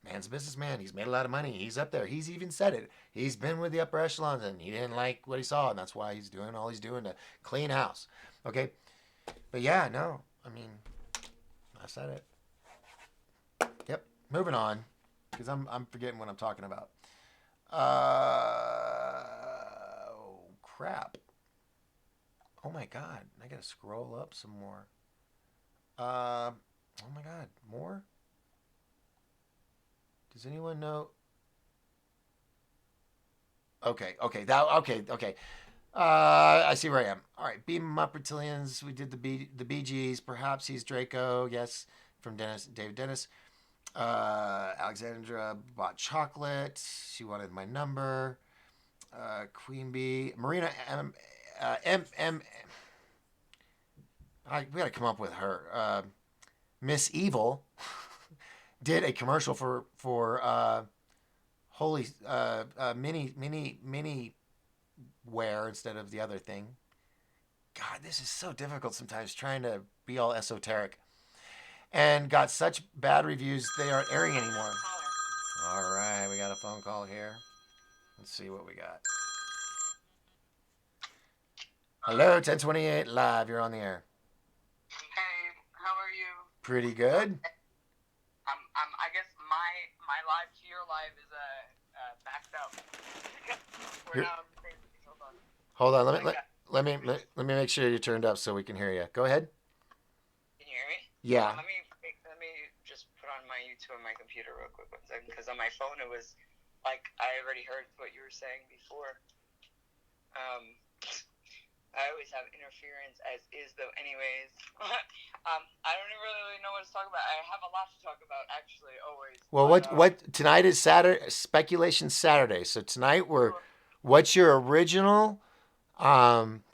Speaker 1: Man's a businessman. He's made a lot of money. He's up there. He's even said it. He's been with the upper echelons and he didn't like what he saw, and that's why he's doing all he's doing to clean house. Okay, but yeah, no. I mean, I said it. Yep. Moving on, because I'm forgetting what I'm talking about. Oh crap! Oh my god! I gotta scroll up some more. Oh my god! More? Does anyone know? Okay. Okay. Okay. I see where I am. All right. Beam Uppertillions. We did the Bee Gees. Perhaps he's Draco. Yes, from David Dennis. Alexandra bought chocolate. She wanted my number. Queen Bee. Marina M. We got to come up with her. Miss Evil did a commercial for Holy mini wear instead of the other thing. God, this is so difficult sometimes trying to be all esoteric. And got such bad reviews they aren't airing anymore. All right, we got a phone call here. Let's see what we got. Hello, 1028 live. You're on the air.
Speaker 2: Hey, how are you?
Speaker 1: Pretty good.
Speaker 2: I guess my live to your live is backed up. We're
Speaker 1: Here,
Speaker 2: now on the same page. Hold on.
Speaker 1: hold on.
Speaker 2: I got.
Speaker 1: Let me make sure you're turned up so we can hear you. Go ahead.
Speaker 2: Can you hear me?
Speaker 1: Yeah.
Speaker 2: Let me just put on my YouTube on my computer real quick 1 second, because on my phone it was like I already heard what you were saying before. I always have interference, as is though. Anyways, I don't really know what to talk about. I have a lot to talk about, actually, always.
Speaker 1: Well,
Speaker 2: But
Speaker 1: what tonight is Saturday, speculation Saturday. So tonight what's your original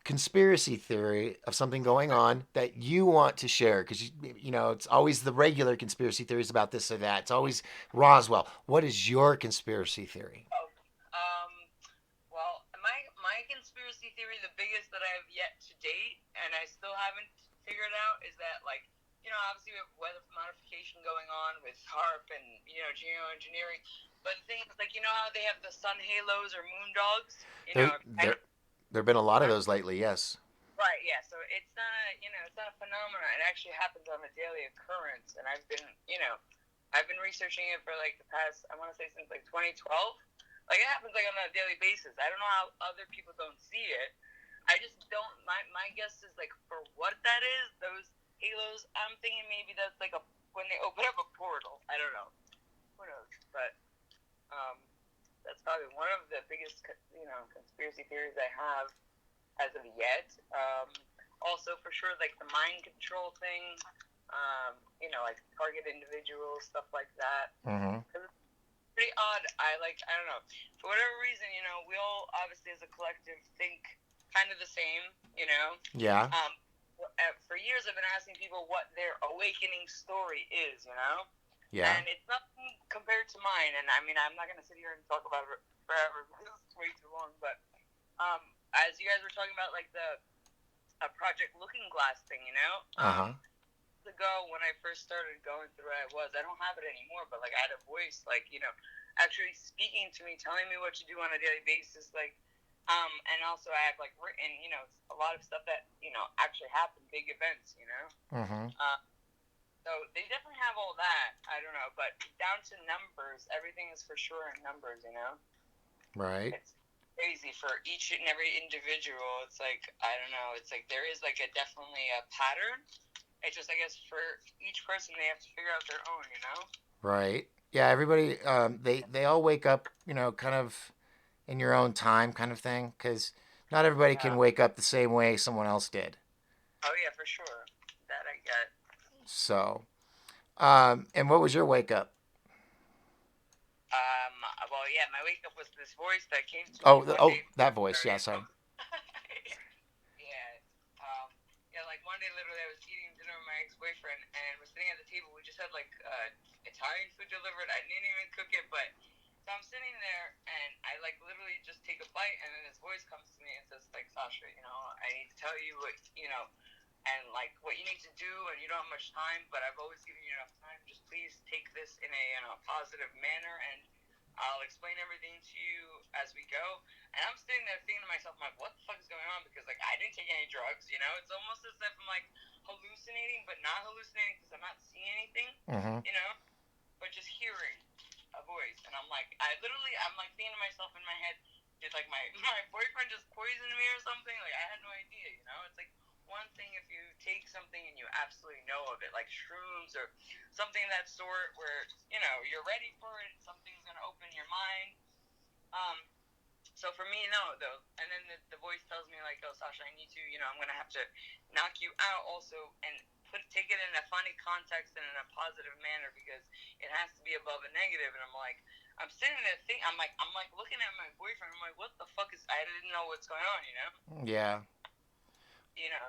Speaker 1: conspiracy theory of something going on that you want to share? Because you know it's always the regular conspiracy theories about this or that. It's always Roswell. What is your conspiracy theory?
Speaker 2: oh, um, well, my conspiracy theory, the biggest that I have yet to date, and I still haven't figured out, is that, like, obviously we have weather modification going on with HARP and geoengineering. But the thing is, like, how they have the sun halos or moon dogs.
Speaker 1: There, there, there have been a lot of those lately. Yes.
Speaker 2: Right, yeah. So it's not it's not a phenomenon. It actually happens on a daily occurrence, and I've been researching it for like the past, I want to say, since like 2012. Like, it happens like on a daily basis. I don't know how other people don't see it. I just don't. My guess is, like, for what that is, those halos. I'm thinking maybe that's like when they open up a portal. I don't know. Who knows? But that's probably one of the biggest conspiracy theories I have as of yet. Also, for sure, like the mind control thing, like target individuals, stuff like that.
Speaker 1: Mm-hmm.
Speaker 2: It's pretty odd. I don't know. For whatever reason, we all obviously as a collective think kind of the same,
Speaker 1: Yeah.
Speaker 2: For years I've been asking people what their awakening story is,
Speaker 1: Yeah.
Speaker 2: And it's nothing compared to mine. And I mean, I'm not going to sit here and talk about it forever because it's way too long, but as you guys were talking about, like the Project Looking Glass thing, ago when I first started going through it, I don't have it anymore, but like I had a voice, like actually speaking to me, telling me what to do on a daily basis, like, and also I have like written, a lot of stuff that actually happened, big events,
Speaker 1: Mm-hmm.
Speaker 2: So they definitely have all that. I don't know, but down to numbers, everything is for sure in numbers,
Speaker 1: Right.
Speaker 2: It's crazy for each and every individual. It's like, I don't know. It's like there is like definitely a pattern. It's just, I guess, for each person they have to figure out their own.
Speaker 1: Right. Yeah. Everybody. They all wake up. Kind of in your own time, kind of thing. Because not everybody
Speaker 2: Yeah.
Speaker 1: can wake up the same way someone else did.
Speaker 2: Oh yeah, for sure. That I get.
Speaker 1: So. And what was your wake up?
Speaker 2: Well, yeah, my wake up was this voice that came to me
Speaker 1: Oh.
Speaker 2: one day.
Speaker 1: That voice. Yeah. Sorry.
Speaker 2: Yeah. Yeah, like one day, literally, I was eating dinner with my ex-boyfriend, and we're sitting at the table. We just had like Italian food delivered. I didn't even cook it, but so I'm sitting there, and I like literally just take a bite, and then his voice comes to me and says, like, Sasha, I need to tell you what, and like what you need to do, and you don't have much time, but I've always given you enough time. Just please take this in a positive manner, and I'll explain everything to you as we go. And I'm sitting there thinking to myself, I'm like, what the fuck is going on? Because like I didn't take any drugs, you know. It's almost as if I'm like hallucinating, but not hallucinating because I'm not seeing anything,
Speaker 1: Mm-hmm.
Speaker 2: you know, but just hearing a voice. And I'm like, I'm like thinking to myself in my head, did like my boyfriend just poison me or something? Like I had no idea, you know. It's like one thing if you take something and you absolutely know of it, like shrooms or something of that sort, where you know you're ready for it, something's gonna open your mind. Um, so for me, no, though. And then the voice tells me like, "Oh, Sasha, I need to, you know, I'm gonna have to knock you out also, and take it in a funny context and in a positive manner because it has to be above a negative." And I'm like, I'm sitting there thinking, I'm like looking at my boyfriend. I'm like, what the fuck is? I didn't know what's going on, you know.
Speaker 1: Yeah.
Speaker 2: You know,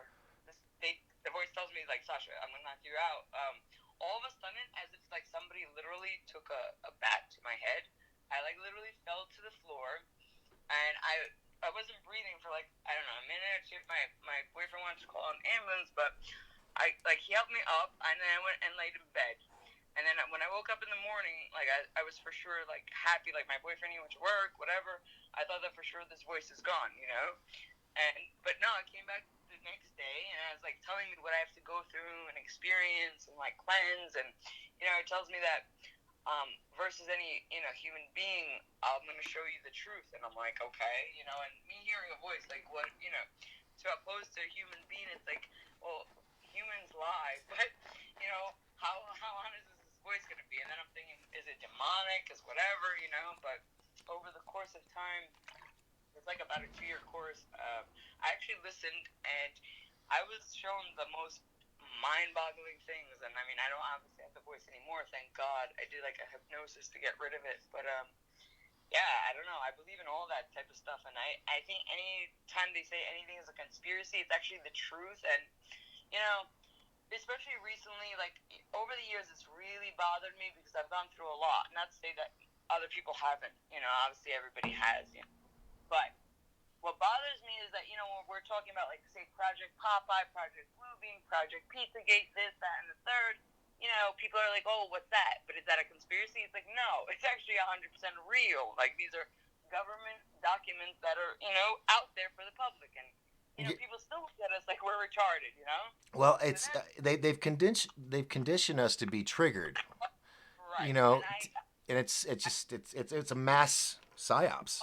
Speaker 2: the voice tells me like, Sasha, I'm gonna knock you out. All of a sudden, as if like somebody literally took a bat to my head, I like literally fell to the floor and I wasn't breathing for like I don't know a minute or two. My boyfriend wanted to call an ambulance, but I like he helped me up, and then I went and laid in bed. And then when I woke up in the morning, like I was for sure like happy, like my boyfriend he went to work, whatever. I thought that for sure this voice is gone, you know. And but no, I came back the next day and I was like telling me what I have to go through and experience and like cleanse, and you know it tells me that versus any human being, I'm gonna show you the truth. And I'm like, okay, you know, and me hearing a voice, like what, you know, to opposed to a human being, it's like, well, humans lie, but you know, how honest is this voice gonna be? And then I'm thinking, is it demonic? Is whatever, you know? But over the course of time, it's like about a 2 year course. I actually listened, and I was shown the most mind-boggling things. And I mean, I don't obviously have the voice anymore, thank God. I did like a hypnosis to get rid of it, but yeah, I don't know. I believe in all that type of stuff, and I think any time they say anything is a conspiracy, it's actually the truth. And you know, especially recently, like over the years, it's really bothered me because I've gone through a lot. Not to say that other people haven't. You know, obviously everybody has. You know, but what bothers me is that when we're talking about like say Project Popeye, Project Bluebeam, Project Pizzagate, this, that, and the third. People are like, "Oh, what's that?" But is that a conspiracy? It's like, no, it's actually 100% real. Like these are government documents that are out there for the public, and people still look at us like we're retarded.
Speaker 1: Well,
Speaker 2: So
Speaker 1: it's
Speaker 2: that's
Speaker 1: they've conditioned us to be triggered. You
Speaker 2: right, and
Speaker 1: know, and it's a mass psyops.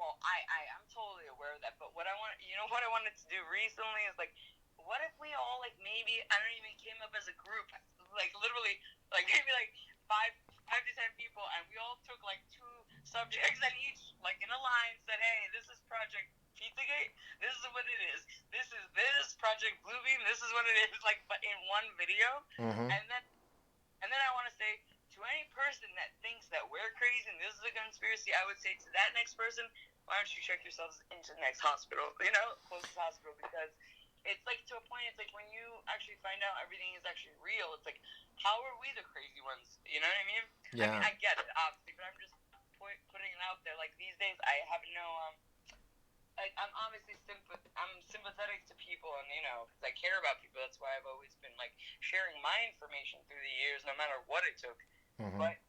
Speaker 2: well, I'm totally aware of that. But what I want, what I wanted to do recently is like, what if we all like maybe I don't even came up as a group, like literally, like maybe like five to 10 people, and we all took like two subjects and each like in a line said, hey, this is Project Pizzagate. This is what it is. This Project Bluebeam. This is what it is. Like, but in one video,
Speaker 1: Mm-hmm.
Speaker 2: and then I want to say to any person that thinks that we're crazy and this is a conspiracy, I would say to that next person, why don't you check yourselves into the next hospital, closest hospital, because it's like to a point, it's like when you actually find out everything is actually real, it's like, how are we the crazy ones? You know what I mean? I mean,
Speaker 1: Yeah.
Speaker 2: I get it, obviously, but I'm just putting it out there. Like these days, I have no, I'm obviously I'm sympathetic to people, and because I care about people. That's why I've always been like sharing my information through the years, no matter what it took.
Speaker 1: Mm-hmm.
Speaker 2: But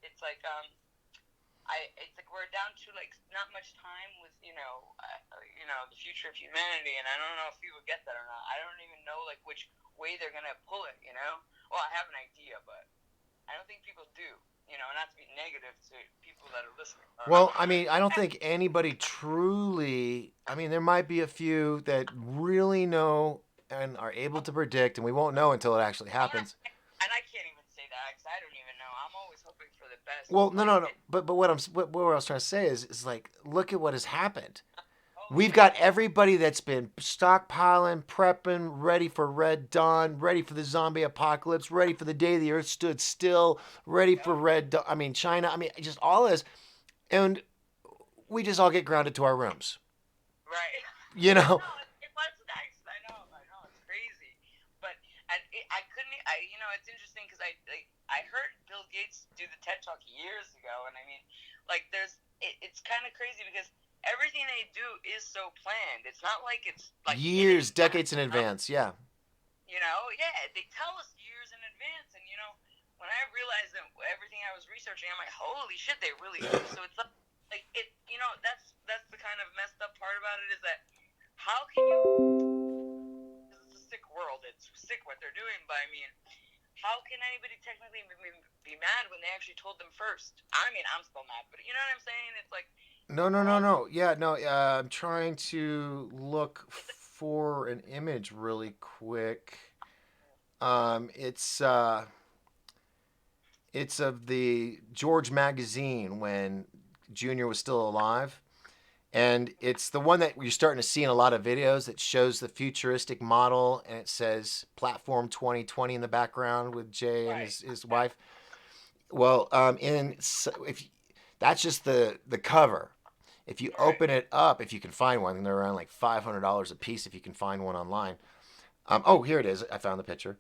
Speaker 2: it's like it's like we're down to like not much time with the future of humanity, and I don't know if people get that or not. I don't even know like which way they're gonna pull it. Well, I have an idea, but I don't think people do. Not to be negative to people that are listening. I don't know.
Speaker 1: Well, I mean, I don't think anybody truly. I mean, there might be a few that really know and are able to predict, and we won't know until it actually happens.
Speaker 2: And I can't even say that because I don't even know. I'm always hoping for the best,
Speaker 1: Well,
Speaker 2: but
Speaker 1: no,
Speaker 2: like,
Speaker 1: no, no. But what I was trying to say is like, look at what has happened.
Speaker 2: oh
Speaker 1: We've
Speaker 2: yeah,
Speaker 1: got everybody that's been stockpiling, prepping, ready for Red Dawn, ready for the zombie apocalypse, ready for the day the Earth stood still, ready for
Speaker 2: yep,
Speaker 1: Red Dawn. I mean, China. I mean, just all this, and we just all get grounded to our rooms.
Speaker 2: right.
Speaker 1: You
Speaker 2: I
Speaker 1: know?
Speaker 2: know what's next. I know, it's crazy, but I couldn't. It's interesting because I heard Bill Gates do the TED Talk years ago, and I mean, like, it's kind of crazy because everything they do is so planned. It's not like it's like hidden.
Speaker 1: Years, decades in advance. Yeah.
Speaker 2: Yeah, they tell us years in advance, and when I realized that everything I was researching, I'm like, holy shit, they really do. So it's like it, that's the kind of messed up part about it is that how can you? Because it's a sick world. It's sick what they're doing. But I mean, how can anybody technically be mad when they actually told them first? I mean, I'm still mad, but you know what I'm saying? It's like
Speaker 1: No, no, no,
Speaker 2: all
Speaker 1: no. Yeah, no. I'm trying to look
Speaker 2: it's like,
Speaker 1: for an image really quick. It's it's of the George magazine when Junior was still alive. And it's the one that you're starting to see in a lot of videos that shows the futuristic model and it says platform 2020 in the background with Jay and
Speaker 2: right.
Speaker 1: his wife. Well, in if that's just the cover. If you
Speaker 2: Right.
Speaker 1: open it up, if you can find one, they're around like $500 a piece if you can find one online. Oh, here it is. I found the picture.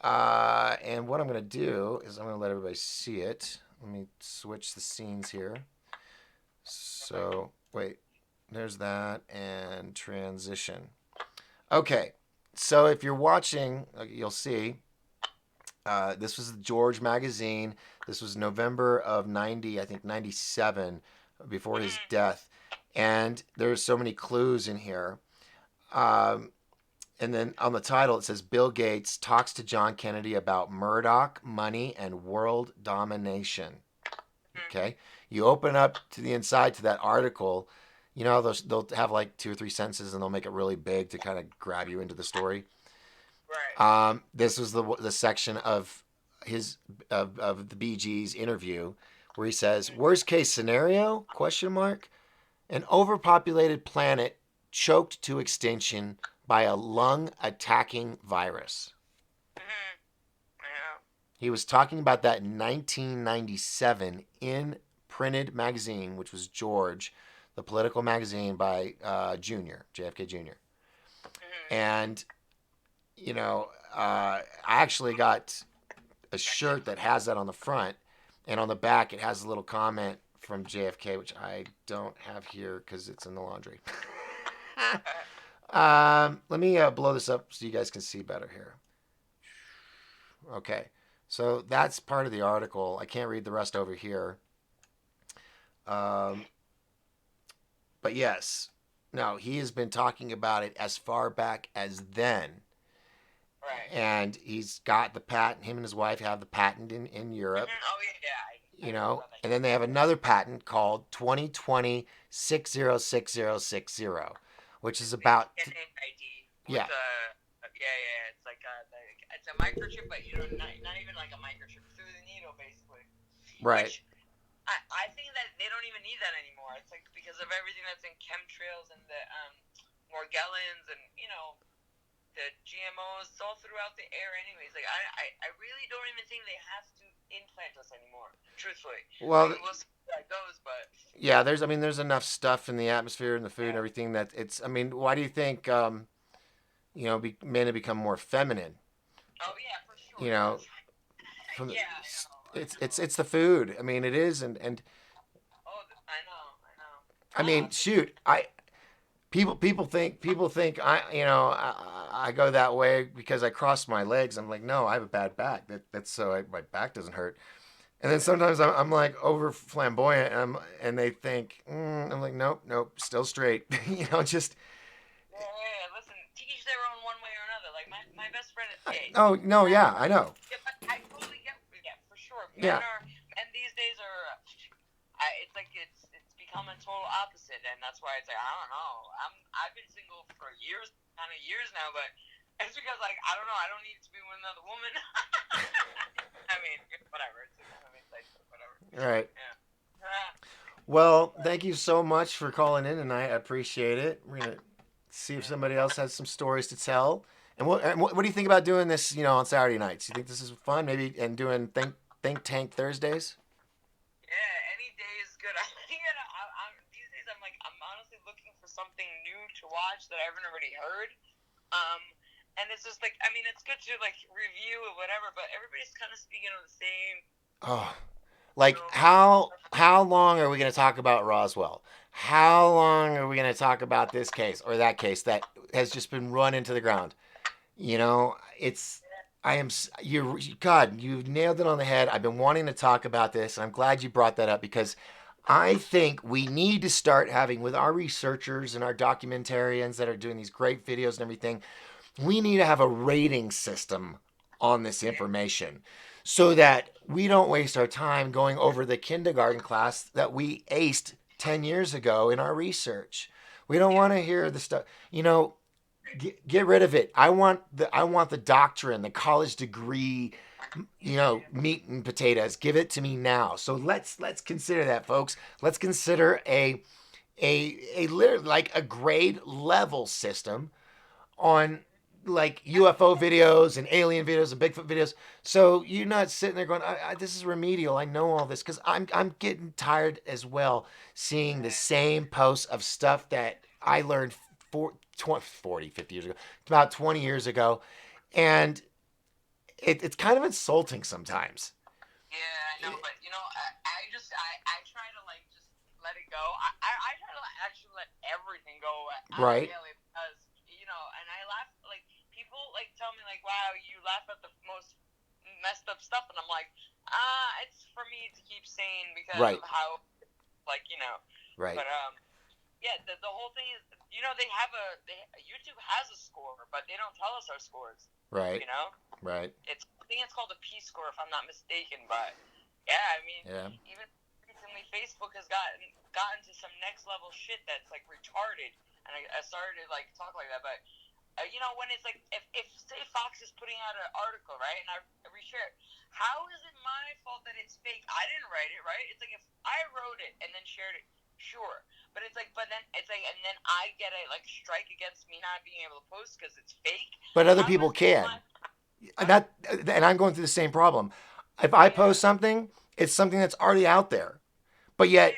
Speaker 1: And what I'm going to do is I'm going to let everybody see it. Let me switch the scenes here.
Speaker 2: Okay.
Speaker 1: So, wait, there's that and transition. Okay, so if you're watching, you'll see this was the George magazine. This was November of 90, I think 97, before his
Speaker 2: Mm-hmm.
Speaker 1: death. And there's so many clues in here. Um, and then on the title, it says Bill Gates talks to John Kennedy about Murdoch, money, and world domination.
Speaker 2: Mm-hmm.
Speaker 1: Okay. You open up to the inside to that article. You know, they'll have like two or three sentences and they'll make it really big to kind of grab you into the story.
Speaker 2: Right.
Speaker 1: This was the section of his of the BG's interview where he says,
Speaker 2: Mm-hmm.
Speaker 1: "Worst case scenario? Question mark. An overpopulated planet choked to extinction by a lung attacking virus."
Speaker 2: Mm-hmm. Yeah.
Speaker 1: He was talking about that in 1997 in printed magazine, which was George, the political magazine by Junior, JFK Jr.
Speaker 2: Mm-hmm.
Speaker 1: And, I actually got a shirt that has that on the front, and on the back it has a little comment from JFK, which I don't have here because it's in the laundry. Let me blow this up so you guys can see better here. Okay, so that's part of the article. I can't read the rest over here. Um, but yes, no, he has been talking about it as far back as then.
Speaker 2: Right.
Speaker 1: And he's got the patent. Him and his wife have the patent in Europe,
Speaker 2: Mm-hmm. Oh yeah, yeah. I heard about that.
Speaker 1: and then they have another patent called 2020 606060, which is
Speaker 2: It's the
Speaker 1: about,
Speaker 2: NID with
Speaker 1: yeah,
Speaker 2: yeah, yeah. It's like it's a microchip, but not even like a microchip through the needle, basically.
Speaker 1: right.
Speaker 2: Which I think that they don't even need that anymore. It's like because of everything that's in chemtrails and the Morgellons and the GMOs it's all throughout the air anyways. Like I really don't even think they have to implant us anymore. Truthfully, I
Speaker 1: Well,
Speaker 2: mean we'll see how that goes, but
Speaker 1: yeah, there's enough stuff in the atmosphere and the food and
Speaker 2: yeah.
Speaker 1: everything that it's. I mean, why do you think men have become more feminine?
Speaker 2: Oh yeah, for sure.
Speaker 1: You
Speaker 2: Yeah,
Speaker 1: know,
Speaker 2: that's right.
Speaker 1: from the,
Speaker 2: Yeah, I know, I
Speaker 1: it's
Speaker 2: know.
Speaker 1: it's it's the food. I mean, it is, and
Speaker 2: Oh, I know, I know.
Speaker 1: I mean,
Speaker 2: It's
Speaker 1: shoot, I people think I go that way because I cross my legs. I'm like, no, I have a bad back. That's so my back doesn't hurt. And then sometimes I'm like over flamboyant, and they think I'm like, nope, nope, still straight. Just
Speaker 2: yeah, yeah, yeah. Listen, to each their own, one way or another. Like my best friend is gay.
Speaker 1: no, no,
Speaker 2: And
Speaker 1: yeah, I know,
Speaker 2: yeah, but I totally get yeah, for sure.
Speaker 1: yeah.
Speaker 2: Men these days are it's like it's become a total opposite, and that's why it's like I don't know. I've been single for years, kind of years now, but it's because like I don't know. I don't need to be with another woman. I mean, whatever. It's kind of like whatever.
Speaker 1: All right.
Speaker 2: Yeah.
Speaker 1: Well, thank you so much for calling in tonight. I appreciate it. We're gonna see if somebody else has some stories to tell. And what do you think about doing this? On Saturday nights. You think this is fun? Maybe and doing think tank Thursdays.
Speaker 2: Yeah, any day is good. These days I'm like I'm honestly looking for something new to watch that I haven't already heard. Um, and it's just like I mean it's good to like review or whatever, but everybody's kind of speaking on the same.
Speaker 1: Oh, like
Speaker 2: So
Speaker 1: how long are we going to talk about Roswell? How long are we going to talk about this case or that case that has just been run into the ground? It's I am you God, you nailed it on the head. I've been wanting to talk about this, and I'm glad you brought that up because I think we need to start having with our researchers and our documentarians that are doing these great videos and everything. We need to have a rating system on this information so that we don't waste our time going over the kindergarten class that we aced 10 years ago in our research. We don't want to hear the stuff, you know, get rid of it. I want the doctrine, the college degree, meat and potatoes. Give it to me now. So let's consider that, folks. Let's consider like a grade level system on like UFO videos and alien videos and Bigfoot videos. So you're not sitting there going, "This is remedial. I know all this," because I'm getting tired as well seeing the same posts of stuff that I learned 40, 50 years ago, about 20 years ago, and it's kind of insulting sometimes.
Speaker 2: Yeah, I know, but I try to like just let it go. I try to actually let everything go on a
Speaker 1: Right,
Speaker 2: daily because and I laugh like people like tell me like, wow, you laugh at the most messed up stuff, and I'm like, it's for me to keep sane because of
Speaker 1: right,
Speaker 2: how
Speaker 1: right,
Speaker 2: but yeah, the whole thing is they have YouTube has a score, but they don't tell us our scores.
Speaker 1: right,
Speaker 2: You know,
Speaker 1: right.
Speaker 2: I think it's called a P score if I'm not mistaken. But yeah, I mean,
Speaker 1: Yeah.
Speaker 2: even recently Facebook has gotten to some next level shit that's like retarded, and I started to like talk like that. But when it's like if say Fox is putting out an article, right, and I reshare it, how is it my fault that it's fake? I didn't write it, right? It's like if I wrote it and then shared it, sure. But it's like, but then it's like, and then I get a like strike against me not being able to post because it's fake.
Speaker 1: But other
Speaker 2: How
Speaker 1: people
Speaker 2: is it
Speaker 1: can.
Speaker 2: my
Speaker 1: And
Speaker 2: huh?
Speaker 1: that and I'm going through the same problem. If I
Speaker 2: Yeah,
Speaker 1: post something, it's something that's already out there. But yet
Speaker 2: yeah.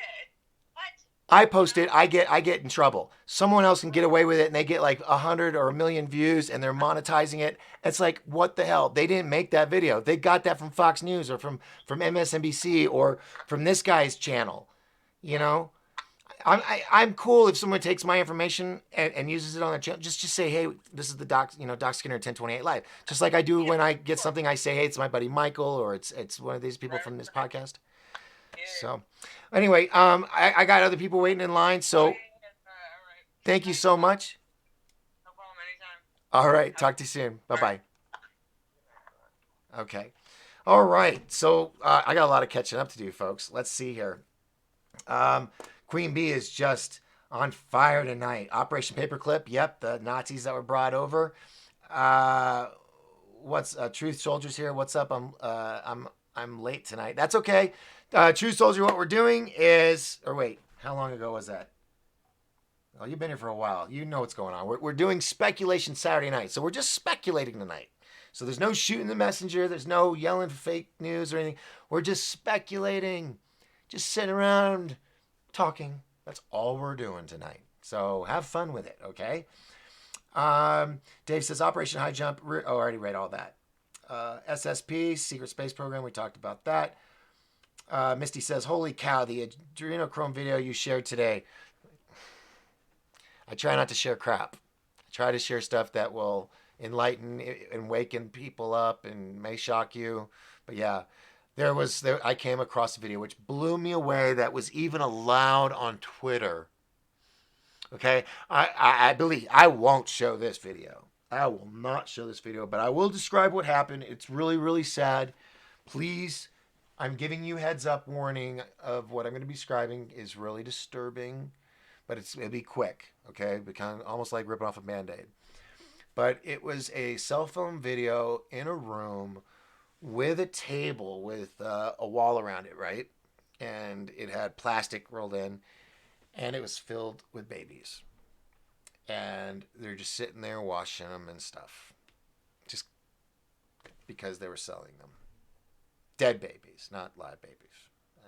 Speaker 2: What?
Speaker 1: I
Speaker 2: You
Speaker 1: post
Speaker 2: know?
Speaker 1: it, I get in trouble. Someone else can get away with it and they get like 100 or 1 million views and they're monetizing it. It's like, what the hell? They didn't make that video. They got that from Fox News or from MSNBC or from this guy's channel. You
Speaker 2: Yeah,
Speaker 1: know, I'm
Speaker 2: yeah,
Speaker 1: I'm cool if someone takes my information and uses it on their channel. Just say, hey, this is the Doc Skinner 1028 Live. Just like I do
Speaker 2: yeah.
Speaker 1: when I get
Speaker 2: Sure.
Speaker 1: something, I say, hey, it's my buddy Michael or it's one of these people
Speaker 2: Right,
Speaker 1: from this
Speaker 2: right.
Speaker 1: podcast.
Speaker 2: Yeah.
Speaker 1: So anyway, I got other people waiting in line.
Speaker 2: Oh
Speaker 1: So
Speaker 2: yeah, yeah. All right.
Speaker 1: thank you
Speaker 2: Nice
Speaker 1: so
Speaker 2: talk.
Speaker 1: much.
Speaker 2: No problem. Anytime.
Speaker 1: All right,
Speaker 2: Have a
Speaker 1: talk to you soon. Bye
Speaker 2: all right.
Speaker 1: bye. Okay. All right. So I got a lot of catching up to do, folks. Let's see here. Um, Queen Bee is just on fire tonight. Operation Paperclip. Yep, the Nazis that were brought over. Uh, what's Truth Soldiers here? What's up? I'm late tonight. That's okay. Truth Soldier. What we're doing is, or wait, how long ago was that? Oh, you've been here for a while. You know what's going on. We're doing speculation Saturday night, so we're just speculating tonight. So there's no shooting the messenger. There's no yelling fake news or anything. We're just speculating, just sitting around talking. That's all we're doing tonight. So have fun with it, okay? Dave says Operation High Jump. Oh, I already read all that. SSP, Secret Space Program. We talked about that. Misty says, "Holy cow! The adrenochrome video you shared today. I try not to share crap. I try to share stuff that will enlighten and waken people up and may shock you. But yeah, I came across a video which blew me away that was even allowed on Twitter. Okay, I believe I won't show this video. I will not show this video, but I will describe what happened. It's really, really sad. Please, I'm giving you heads up warning of what I'm going to be describing is really disturbing, but it'll be quick. Okay, kind of almost like ripping off a band-aid. But it was a cell phone video in a room with a table with a wall around it, right? And it had plastic rolled in, and it was filled with babies, and they're just sitting there washing them and stuff, just because they were selling them. Dead babies, not live babies.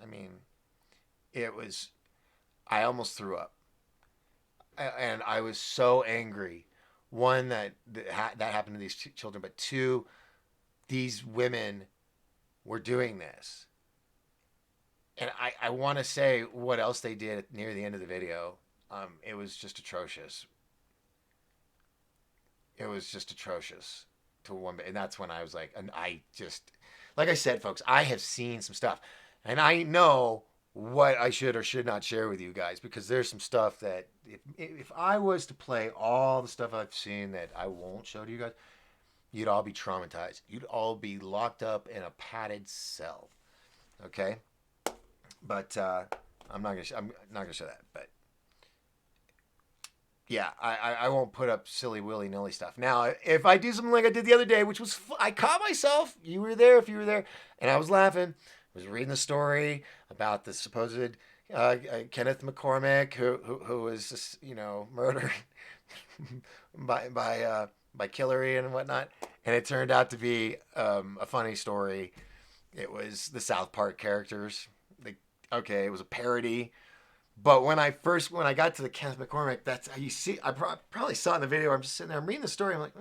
Speaker 1: I mean, it was. I almost threw up, and I was so angry. One that happened to these children, but two, these women were doing this, and I want to say what else they did near the end of the video. It was just atrocious. It was just atrocious. to one, and that's when I was like, and I just, like I said, folks, I have seen some stuff, and I know what I should or should not share with you guys because there's some stuff that if I was to play all the stuff I've seen that I won't show to you guys, you'd all be traumatized. You'd all be locked up in a padded cell. Okay, but I'm not gonna show that. But yeah, I won't put up silly willy nilly stuff. Now, if I do something like I did the other day, which was I caught myself. You were there if you were there, and I was laughing. I was reading the story about the supposed Kenneth McCormick who was just, murdered by Hillary and whatnot, and it turned out to be a funny story. It was the South Park characters. Okay, it was a parody. But when I got to the Kenneth McCormick, that's how you see. I probably saw it in the video. I'm just sitting there, I'm reading the story. I'm like,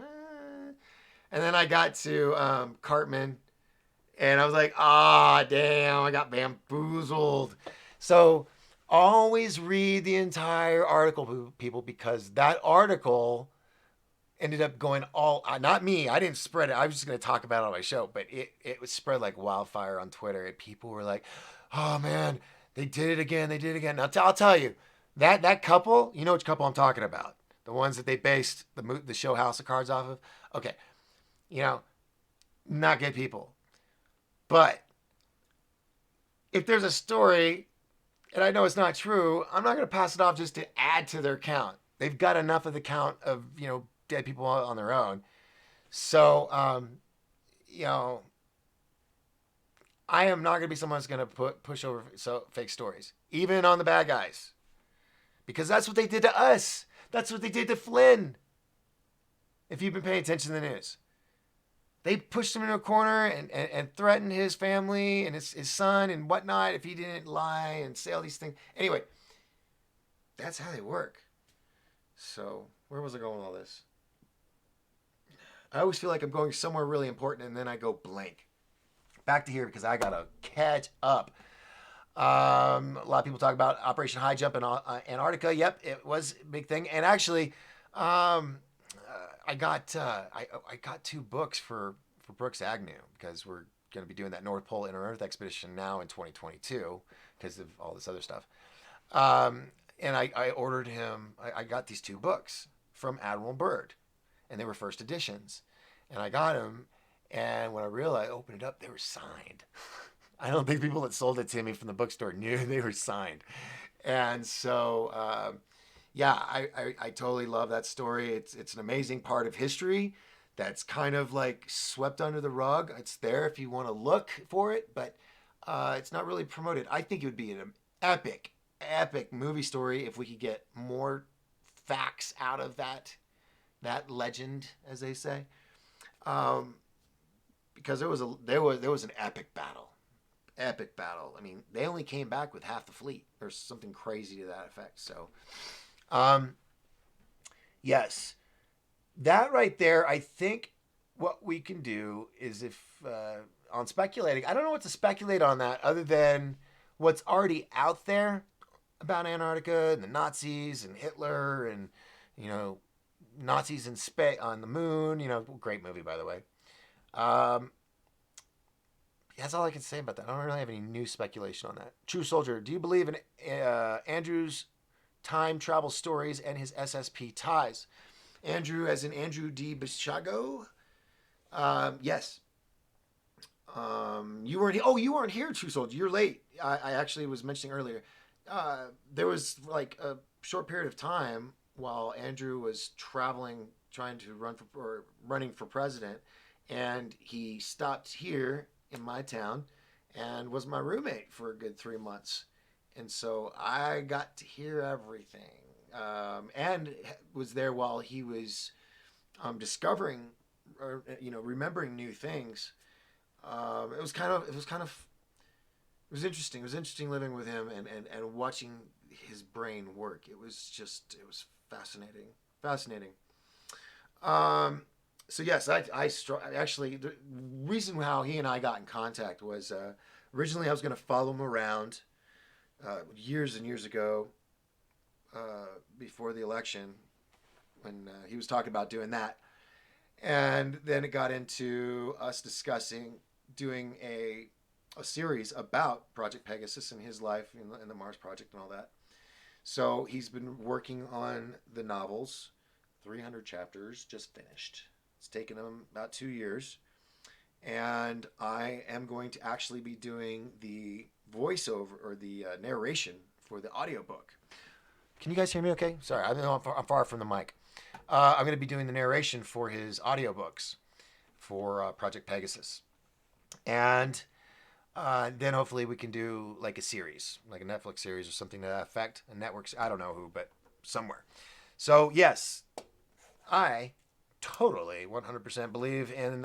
Speaker 1: and then I got to Cartman, and I was like, ah, damn, I got bamboozled. So always read the entire article, people, because that article ended up going all, not me, I didn't spread it. I was just going to talk about it on my show, but it was spread like wildfire on Twitter. And people were like, oh man, they did it again. They did it again. Now, I'll tell you, that couple, you know which couple I'm talking about. The ones that they based the show House of Cards off of. Okay, you know, not good people. But if there's a story and I know it's not true, I'm not going to pass it off just to add to their count. They've got enough of the count of, dead people on their own. So, you know, I am not going to be someone that's going to push over fake stories, even on the bad guys, because that's what they did to us. That's what they did to Flynn. If you've been paying attention to the news, they pushed him into a corner and threatened his family and his son and whatnot if he didn't lie and say all these things. Anyway, that's how they work. So, where was I going with all this? I always feel like I'm going somewhere really important and then I go blank. Back to here because I gotta catch up. A lot of people talk about Operation High Jump in Antarctica. Yep, it was a big thing. And actually, I got two books for Brooks Agnew because we're going to be doing that North Pole Inner Earth expedition now in 2022 because of all this other stuff. And I ordered him. I got these two books from Admiral Byrd, and they were first editions. And I got them, and when I opened it up, they were signed. I don't think people that sold it to me from the bookstore knew they were signed. And so, yeah, I totally love that story. It's an amazing part of history that's kind of like swept under the rug. It's there if you want to look for it, but it's not really promoted. I think it would be an epic movie story if we could get more facts out of that legend, as they say, because there was an epic battle. Epic battle. I mean, they only came back with half the fleet or something crazy to that effect. So, um, yes, that right there. I think what we can do is if on speculating, I don't know what to speculate on that other than what's already out there about Antarctica and the Nazis and Hitler and you know Nazis in space on the moon. Great movie by the way. Um, that's all I can say about that. I don't really have any new speculation on that. True Soldier, do you believe in Andrew's time travel stories and his SSP ties? Andrew, as in Andrew D. Bishago? Yes. You weren't. Oh, you weren't here, True Soldier. You're late. I actually was mentioning earlier. There was like a short period of time while Andrew was traveling, trying to running for president, and he stopped here in my town and was my roommate for a good 3 months. And so I got to hear everything, and was there while he was discovering or remembering new things. It was interesting. It was interesting living with him and watching his brain work. It was fascinating, fascinating. So yes, actually the reason how he and I got in contact was originally I was going to follow him around years and years ago before the election when he was talking about doing that, And then it got into us discussing doing a series about Project Pegasus and his life and the Mars Project and all that. So he's been working on the novels, 300 chapters, just finished. It's taken him about 2 years. And I am going to actually be doing the voiceover or the narration for the audiobook. Can you guys hear me okay? Sorry, I know I'm far from the mic. I'm going to be doing the narration for his audiobooks for Project Pegasus. And then hopefully we can do like a series, like a Netflix series or something to that effect. A network, I don't know who, but somewhere. So, yes, I totally 100% believe in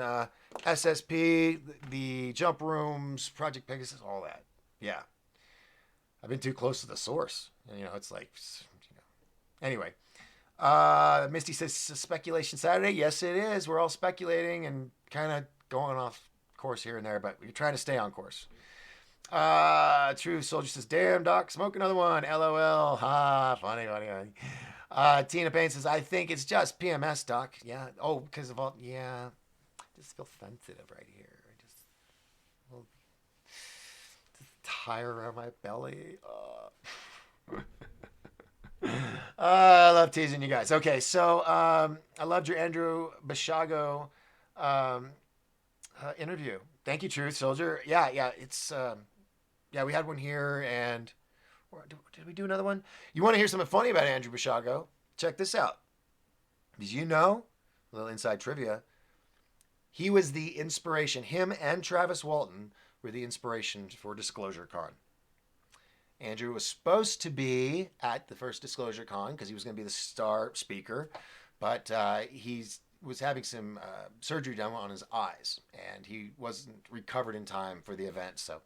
Speaker 1: SSP, the jump rooms, Project Pegasus, all that. Yeah. I've been too close to the source. And, it's like, anyway. Misty says speculation Saturday. Yes, it is. We're all speculating and kind of going off course here and there, but we're trying to stay on course. True Soldier says, damn, Doc, smoke another one. LOL. Ha, funny, funny, funny. Tina Payne says, I think it's just PMS, Doc. Yeah. Oh, because of all, yeah. I just feel sensitive right here. I just, well, just tire around my belly. I love teasing you guys. Okay, so I loved your Andrew Bashago um, interview. Thank you, Truth Soldier. Yeah, yeah, it's yeah, we had one here, and did we do another one? You want to hear something funny about Andrew Bashago? Check this out. Did you know? A little inside trivia. He was the inspiration. Him and Travis Walton were the inspiration for Disclosure Con. Andrew was supposed to be at the first Disclosure Con because he was going to be the star speaker, but he was having some surgery done on his eyes, and he wasn't recovered in time for the event. So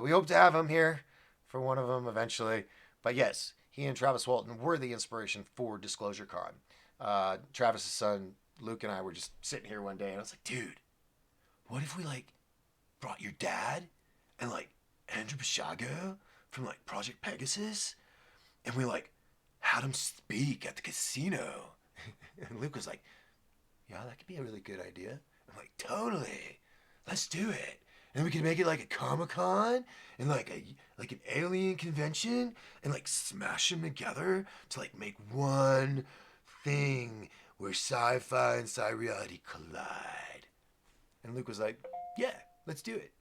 Speaker 1: we hope to have him here for one of them eventually. But yes, he and Travis Walton were the inspiration for Disclosure Con. Travis's son Luke and I were just sitting here one day, and I was like, dude, what if we like brought your dad and like Andrew Bashago from like Project Pegasus, and we like had him speak at the casino. And Luke was like, yeah, that could be a really good idea. I'm like, totally, let's do it. And we could make it like a Comic-Con and like an alien convention and like smash them together to like make one thing where sci-fi and sci-reality collide. And Luke was like, yeah, let's do it.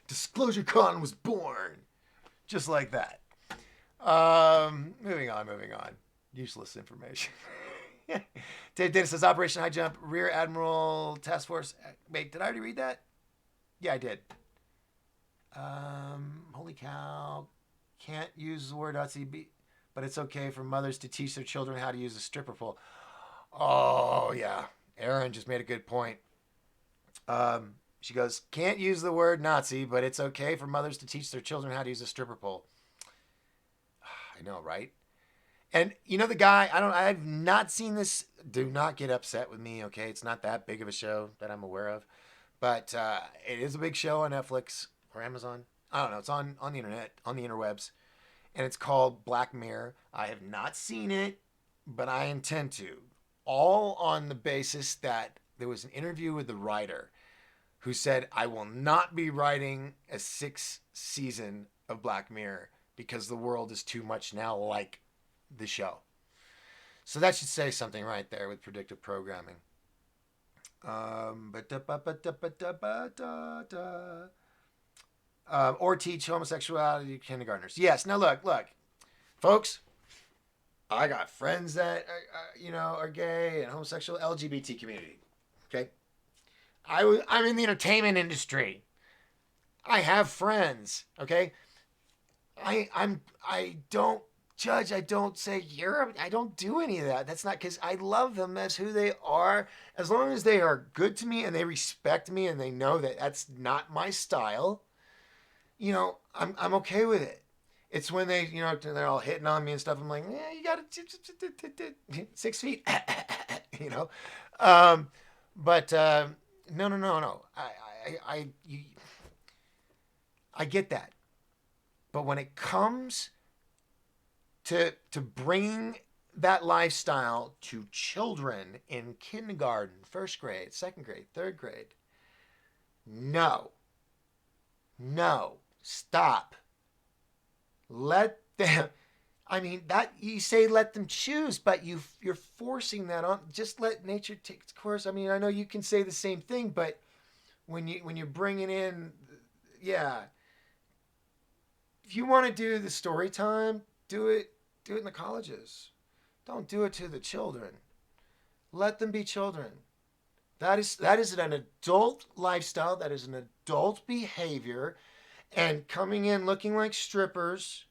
Speaker 1: Disclosure Con was born. Just like that. Moving on, moving on. Useless information. Dave Dennis says Operation High Jump, Rear Admiral Task Force. Wait, did I already read that? Yeah, I did. Holy cow. Can't use the word .cb, but it's okay for mothers to teach their children how to use a stripper pole. Oh, yeah. Aaron just made a good point. She goes, can't use the word Nazi, but it's okay for mothers to teach their children how to use a stripper pole. I know, right? And you know the guy, I've not seen this. Do not get upset with me, okay? It's not that big of a show that I'm aware of. But it is a big show on Netflix or Amazon. I don't know. It's on the internet, on the interwebs. And it's called Black Mirror. I have not seen it, but I intend to. All on the basis that there was an interview with the writer who said, I will not be writing a 6th season of Black Mirror because the world is too much now like the show. So that should say something right there with predictive programming. Or teach homosexuality to kindergartners. Yes. Now look, folks. I got friends that are gay and homosexual, LGBT community. Okay, I'm in the entertainment industry. I have friends. Okay, I don't judge. I don't say I don't do any of that. That's not because I love them as who they are. As long as they are good to me and they respect me and they know that that's not my style, I'm okay with it. It's when they're all hitting on me and stuff. I'm like, yeah, you got to 6 feet, you know. But no. I get that. But when it comes to bringing that lifestyle to children in kindergarten, first grade, second grade, third grade. No, no, stop. Let them. I mean, that you say let them choose, but you're forcing that on. Just let nature take its course. I mean, I know you can say the same thing, but when you're bringing in, yeah, if you want to do the story time, do it in the colleges. Don't do it to the children. Let them be children. That is an adult lifestyle. That is an adult behavior, and coming in looking like strippers.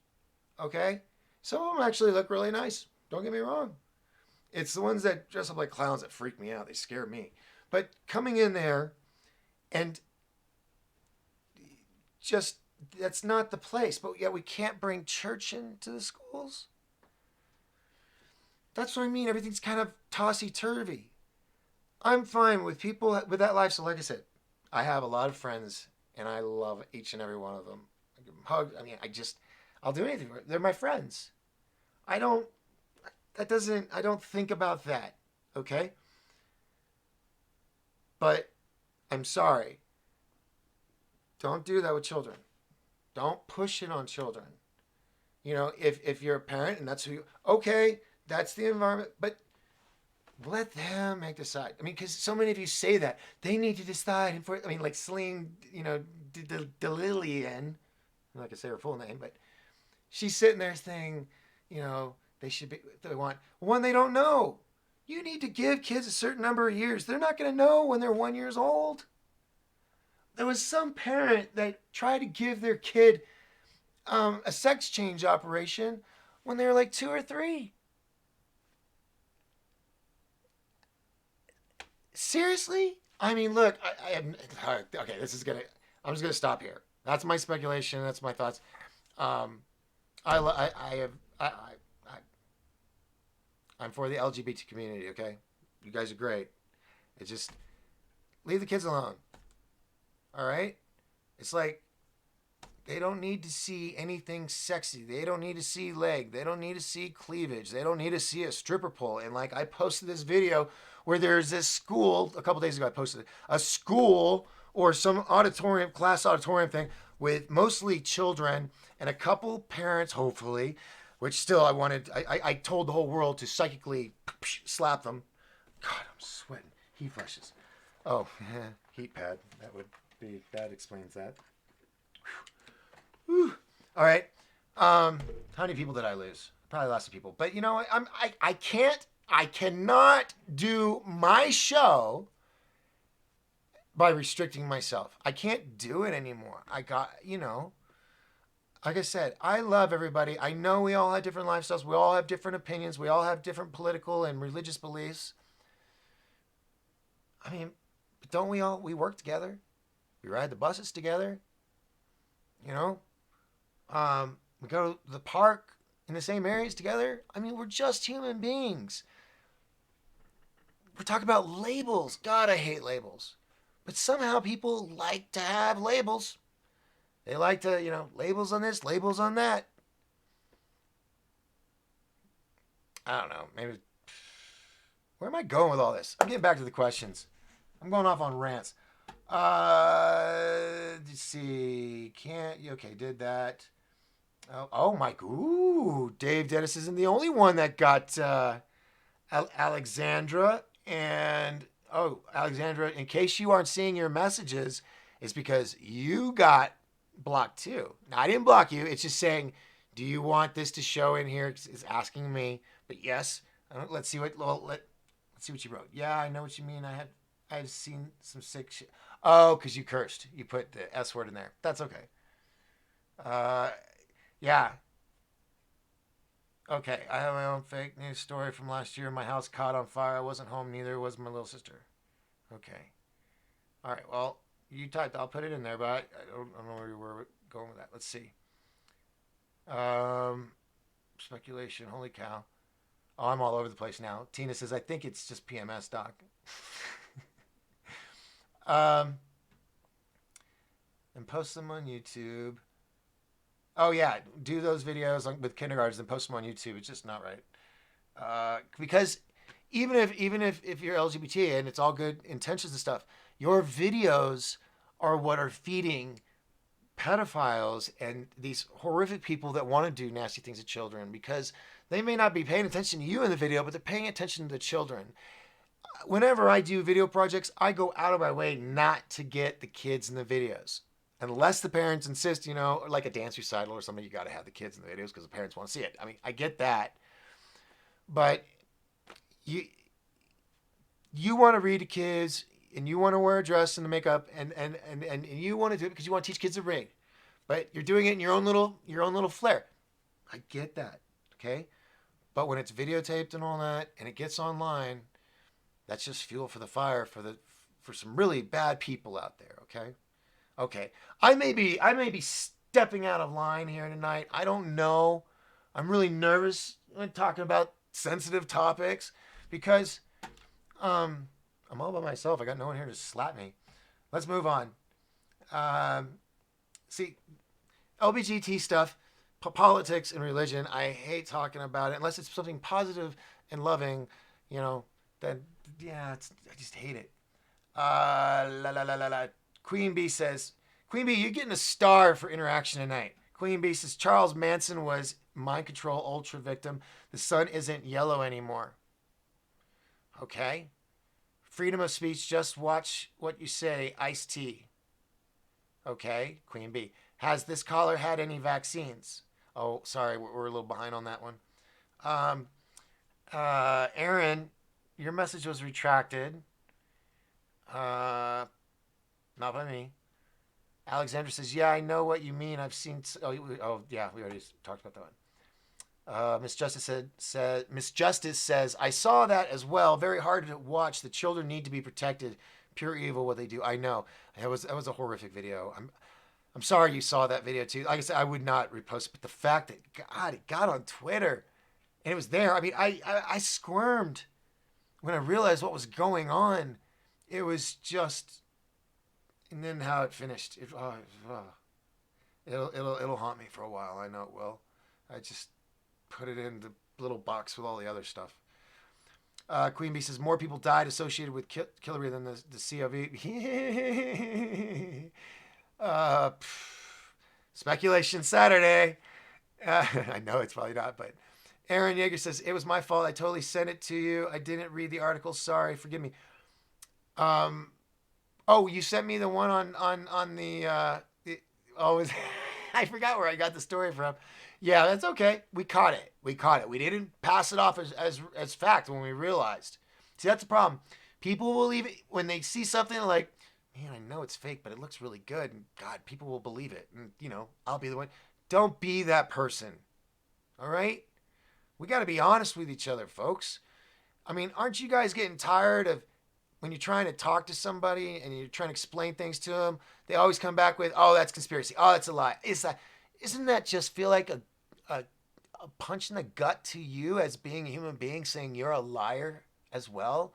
Speaker 1: Okay, some of them actually look really nice. Don't get me wrong. It's the ones that dress up like clowns that freak me out. They scare me. But coming in there and just that's not the place. But yet we can't bring church into the schools. That's what I mean. Everything's kind of tossy turvy. I'm fine with people with that lifestyle. Like I said, I have a lot of friends, and I love each and every one of them. I give them hugs. I mean, I'll do anything for it. They're my friends. I don't. That doesn't. I don't think about that. Okay. But I'm sorry. Don't do that with children. Don't push it on children. If you're a parent and that's who you, okay, that's the environment, but let them make decide. I mean, because so many of you say that they need to decide. And I mean, like Celine, Delillian, I'm not gonna say her full name, but she's sitting there saying, they should be. They want one they don't know. You need to give kids a certain number of years. They're not gonna know when they're 1 year old. There was some parent that tried to give their kid a sex change operation when they were like 2 or 3. Seriously? I mean, look, okay. This is gonna. I'm just gonna stop here. That's my speculation. That's my thoughts. Um, I have I I'm for the LGBT community. Okay, you guys are great. It's just leave the kids alone. All right. It's like they don't need to see anything sexy. They don't need to see leg. They don't need to see cleavage. They don't need to see a stripper pole. And like I posted this video where there's this school a couple days ago. I posted a school or some class auditorium thing with mostly children and a couple parents, hopefully. Which still I told the whole world to psychically slap them. God, I'm sweating. Heat flashes. Oh, heat pad. That explains that. Whew. All right. How many people did I lose? Probably lots of people. But I cannot do my show by restricting myself. I can't do it anymore. Like I said, I love everybody. I know we all have different lifestyles. We all have different opinions. We all have different political and religious beliefs. I mean, don't we work together? We ride the buses together. You know, we go to the park in the same areas together. I mean, we're just human beings. We're talking about labels. God, I hate labels. But somehow people like to have labels. They like to, labels on this, labels on that. I don't know. Maybe. Where am I going with all this? I'm getting back to the questions. I'm going off on rants. Let's see. Can't. Okay, did that. Oh my. Ooh, Dave Dennis isn't the only one that got Alexandra. And Alexandra, in case you aren't seeing your messages, it's because you got blocked too. Now, I didn't block you. It's just saying, do you want this to show in here? It's asking me. But yes, let's see what. Let's see what you wrote. Yeah, I know what you mean. I've seen some sick shit. Oh, because you cursed. You put the S word in there. That's okay. Uh, yeah. Okay, I have my own fake news story from last year. My house caught on fire. I wasn't home. Neither was my little sister. Okay. All right. Well, you typed. I'll put it in there, but I don't know where you were going with that. Let's see. Um, Speculation. Holy cow. Oh, I'm all over the place now. Tina says, I think it's just PMS, Doc. um, and post them on YouTube. Oh, yeah. Do those videos with kindergartens and post them on YouTube. It's just not right. Because even if you're LGBT and it's all good intentions and stuff, your videos are what are feeding pedophiles and these horrific people that want to do nasty things to children because they may not be paying attention to you in the video, but they're paying attention to the children. Whenever I do video projects, I go out of my way not to get the kids in the videos. Unless the parents insist, like a dance recital or something, you got to have the kids in the videos because the parents want to see it. I mean, I get that, but you you want to read to kids and you want to wear a dress and the makeup and you want to do it because you want to teach kids to read, but you're doing it in your own little flair. I get that, okay? But when it's videotaped and all that, and it gets online, that's just fuel for the fire for some really bad people out there. Okay, okay. I may be stepping out of line here tonight. I don't know. I'm really nervous when talking about sensitive topics because um I'm all by myself. I got no one here to slap me. Let's move on. Um, See, LBGT stuff, politics and religion. I hate talking about it unless it's something positive and loving. You know, then yeah, I just hate it. La la la la la. Queen Bee says, Queen Bee, you're getting a star for interaction tonight. Queen Bee says Charles Manson was mind control ultra victim. The sun isn't yellow anymore. Okay. Freedom of speech. Just watch what you say. Ice tea. Okay. Queen Bee. Has this caller had any vaccines? Oh, sorry, we're a little behind on that one. Um, Aaron, your message was retracted. Uh, Not by me. Alexandra says, "Yeah, I know what you mean. I've seen." Oh, yeah, we already talked about that one. Miss Justice Miss Justice says, "I saw that as well. Very hard to watch. The children need to be protected. Pure evil, what they do. I know. That was a horrific video. I'm sorry you saw that video too. Like I said, I would not repost it, but the fact that God, it got on Twitter and it was there. I mean, I squirmed when I realized what was going on. It was just, and then how it finished. It'll haunt me for a while. I know it will. I just put it in the little box with all the other stuff. Queen Bee says more people died associated with Hillary than the COV. Speculation Saturday. I know it's probably not, but Aaron Yeager says it was my fault. I totally sent it to you. I didn't read the article. Sorry, forgive me. Um, oh, you sent me the one on oh, I forgot where I got the story from. Yeah, that's okay. We caught it. We caught it. We didn't pass it off as fact when we realized. See, that's the problem. People will leave it when they see something like, man, I know it's fake, but it looks really good, and God, people will believe it. And I'll be the one. Don't be that person. All right? We got to be honest with each other, folks. I mean, aren't you guys getting tired of when you're trying to talk to somebody and you're trying to explain things to them, they always come back with, "Oh, that's conspiracy. Oh, that's a lie." Isn't that just feel like a, a punch in the gut to you as being a human being, saying you're a liar as well?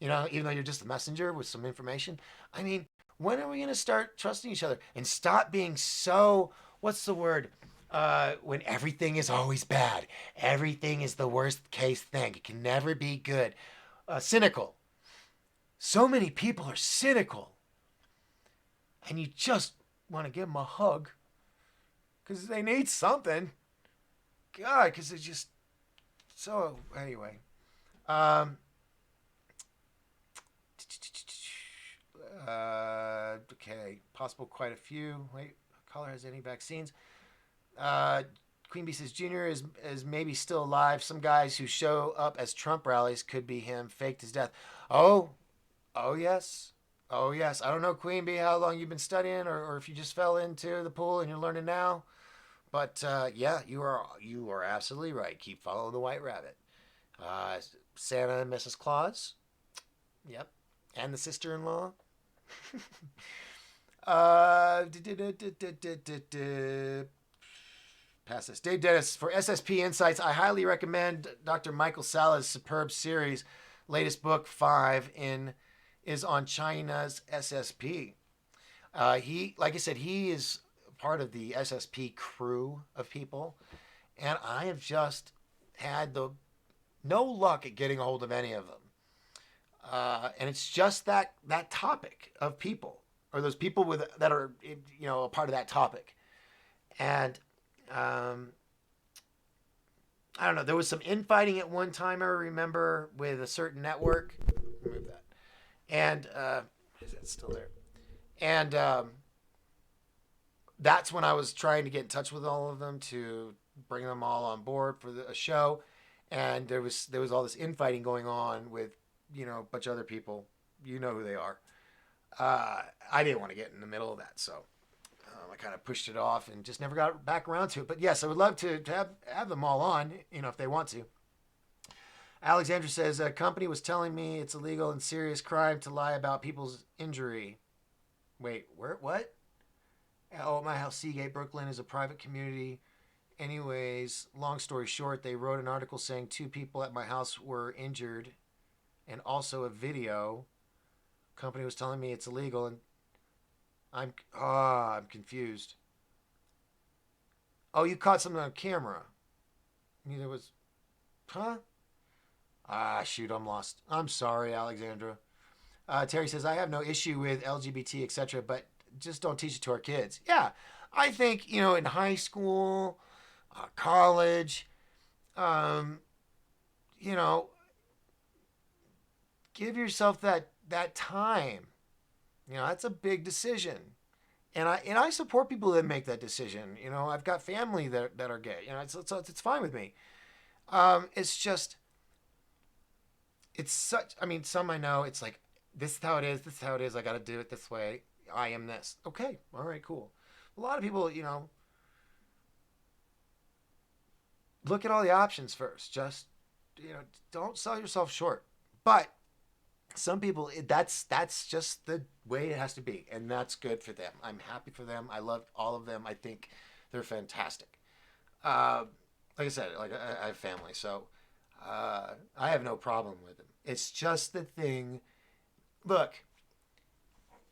Speaker 1: Even though you're just a messenger with some information. I mean, when are we going to start trusting each other and stop being so, what's the word? When everything is always bad, everything is the worst case thing. It can never be good. Cynical. So many people are cynical, and you just want to give them a hug because they need something. God, because it's just so. Anyway, um, okay, possible quite a few. Wait, caller has any vaccines? Uh, Queen Bee says Junior is maybe still alive. Some guys who show up as Trump rallies could be him, faked his death. Oh, oh yes. Oh yes. I don't know, Queen Bee, how long you've been studying, or if you just fell into the pool and you're learning now. But yeah, you are absolutely right. Keep following the White Rabbit. Uh, Santa and Mrs. Claus. Yep. And the sister-in-law. uh, Pass this. Dave Dennis, for SSP Insights, I highly recommend Dr. Michael Sala's superb series. Latest book, 5 in, is on China's SSP. Like I said, he is part of the SSP crew of people, and I have just had the No luck at getting a hold of any of them. And it's just that topic of people, or those people with that are a part of that topic. And um, I don't know. There was some infighting at one time. I remember with a certain network. Remove that. And is that still there? And that's when I was trying to get in touch with all of them to bring them all on board for a show. And there was all this infighting going on with a bunch of other people. You know who they are. I didn't want to get in the middle of that, so I kind of pushed it off and just never got back around to it. But yes, I would love to have them all on, if they want to. Alexandra says a company was telling me it's illegal and serious crime to lie about people's injury. Wait, where? What? Oh, my house, Seagate, Brooklyn is a private community. Anyways, long story short, they wrote an article saying 2 people at my house were injured, and also a video. Company was telling me it's illegal, and I'm confused. Oh, you caught something on camera. Neither was, huh? Shoot, I'm lost. I'm sorry, Alexandra. Terry says I have no issue with LGBT, etc., but just don't teach it to our kids. Yeah, I think in high school, college, um, you know, give yourself that time. That's a big decision, and I support people that make that decision. I've got family that are gay. It's fine with me. It's just it's such. I mean, some I know. It's like this is how it is. This is how it is. I got to do it this way. I am this. Okay. All right. Cool. A lot of people, look at all the options first. Just don't sell yourself short. But some people, that's just the way it has to be, and that's good for them. I'm happy for them. I love all of them. I think they're fantastic. Uh, like I said, like I have family, so I have no problem with them. It's just the thing. Look,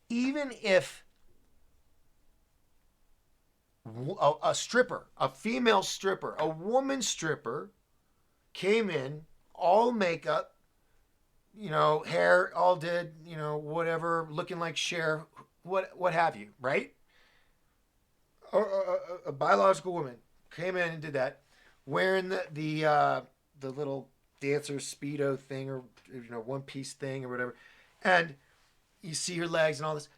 Speaker 1: even if a stripper, a female stripper, a woman stripper came in, all makeup, hair all did, whatever, looking like Cher, what have you, right? A biological woman came in and did that, wearing the little dancer speedo thing, or one piece thing or whatever, and you see her legs and all this,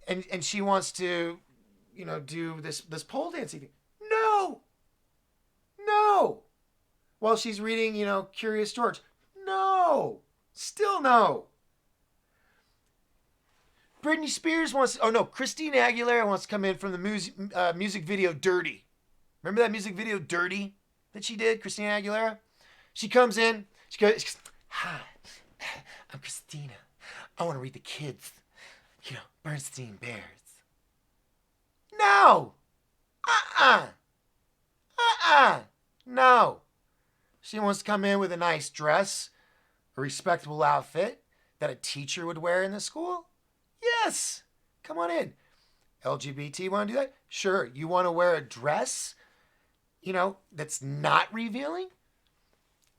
Speaker 1: and she wants to do this pole dancing thing. No, no. While she's reading Curious George. No, still no. Britney Spears wants. Oh no, Christina Aguilera wants to come in from the music video "Dirty." Remember that music video "Dirty" that she did, Christina Aguilera? She comes in. She goes, "Hi, I'm Christina. I want to read the kids, Bernstein Bears." No. Uh-uh. Uh-uh. No. She wants to come in with a nice dress, a respectable outfit that a teacher would wear in the school. Yes. Come on in. LGBT want to do that? Sure. You want to wear a dress, that's not revealing?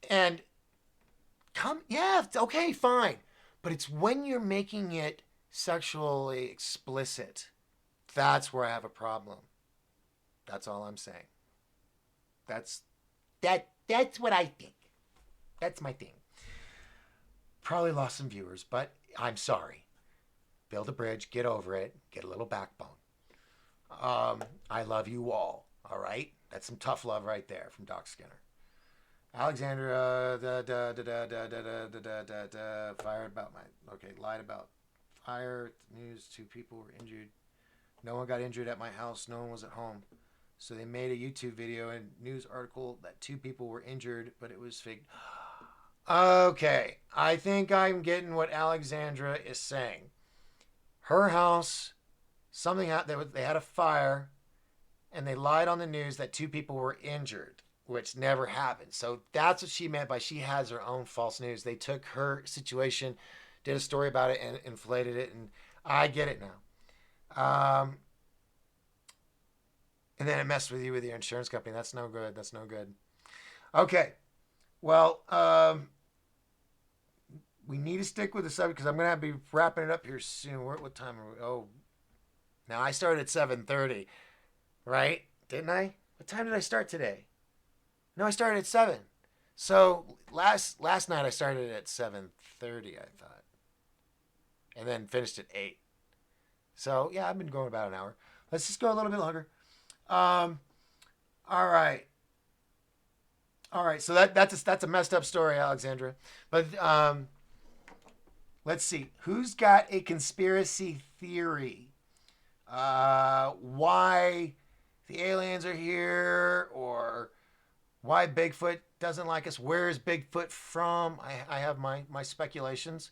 Speaker 1: And yeah, okay, fine. But it's when you're making it sexually explicit. That's where I have a problem. That's all I'm saying. That's what I think. That's my thing. Probably lost some viewers, but I'm sorry. Build a bridge, get over it, get a little backbone. I love you all. All right, that's some tough love right there from Doc Skinner. Alexandra, fired about my. Okay, lied about fire news. 2 people were injured. No one got injured at my house. No one was at home. So they made a YouTube video and news article that 2 people were injured, but it was fake. Okay, I think I'm getting what Alexandra is saying. Her house, something out there, they had a fire, and they lied on the news that 2 people were injured, which never happened. So that's what she meant by she has her own false news. They took her situation, did a story about it, and inflated it, and I get it now. And then it messed with you with your insurance company. That's no good. That's no good. Okay. Well, we need to stick with the subject because I'm gonna be wrapping it up here soon. What time are we? Oh, now I started at 7:30, right? Didn't I? What time did I start today? No, I started at 7. So last night I started at 7:30, I thought, and then finished at 8. So yeah, I've been going about an hour. Let's just go a little bit longer. Um, all right, all right. So that's a messed up story, Alexandra. But let's see. Who's got a conspiracy theory? Why the aliens are here, or why Bigfoot doesn't like us? Where is Bigfoot from? I have my speculations,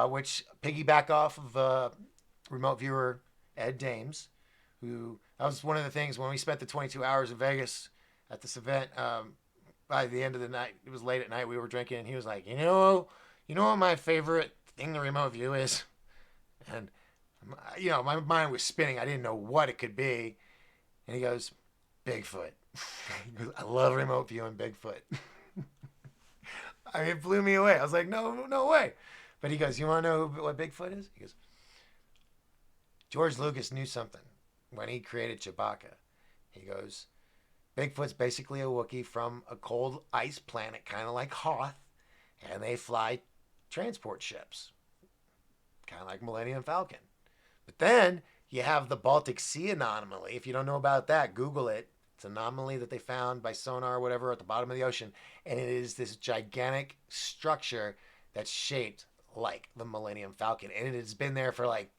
Speaker 1: which piggyback off of remote viewer Ed Dames, who that was one of the things when we spent the 22 hours in Vegas at this event. By the end of the night, it was late at night. We were drinking, and he was like, you know what my favorite thing the remote view is, and my mind was spinning. I didn't know what it could be, and he goes, Bigfoot. He goes, I love remote viewing Bigfoot. I mean, it blew me away. I was like, no, no way. But he goes, you want to know what Bigfoot is? He goes, George Lucas knew something when he created Chewbacca. He goes, Bigfoot's basically a Wookiee from a cold ice planet, kind of like Hoth, and they fly transport ships, kind of like Millennium Falcon. But then you have the Baltic Sea anomaly. If you don't know about that, Google it. It's an anomaly that they found by sonar or whatever at the bottom of the ocean. And it is this gigantic structure that's shaped like the Millennium Falcon. And it has been there for like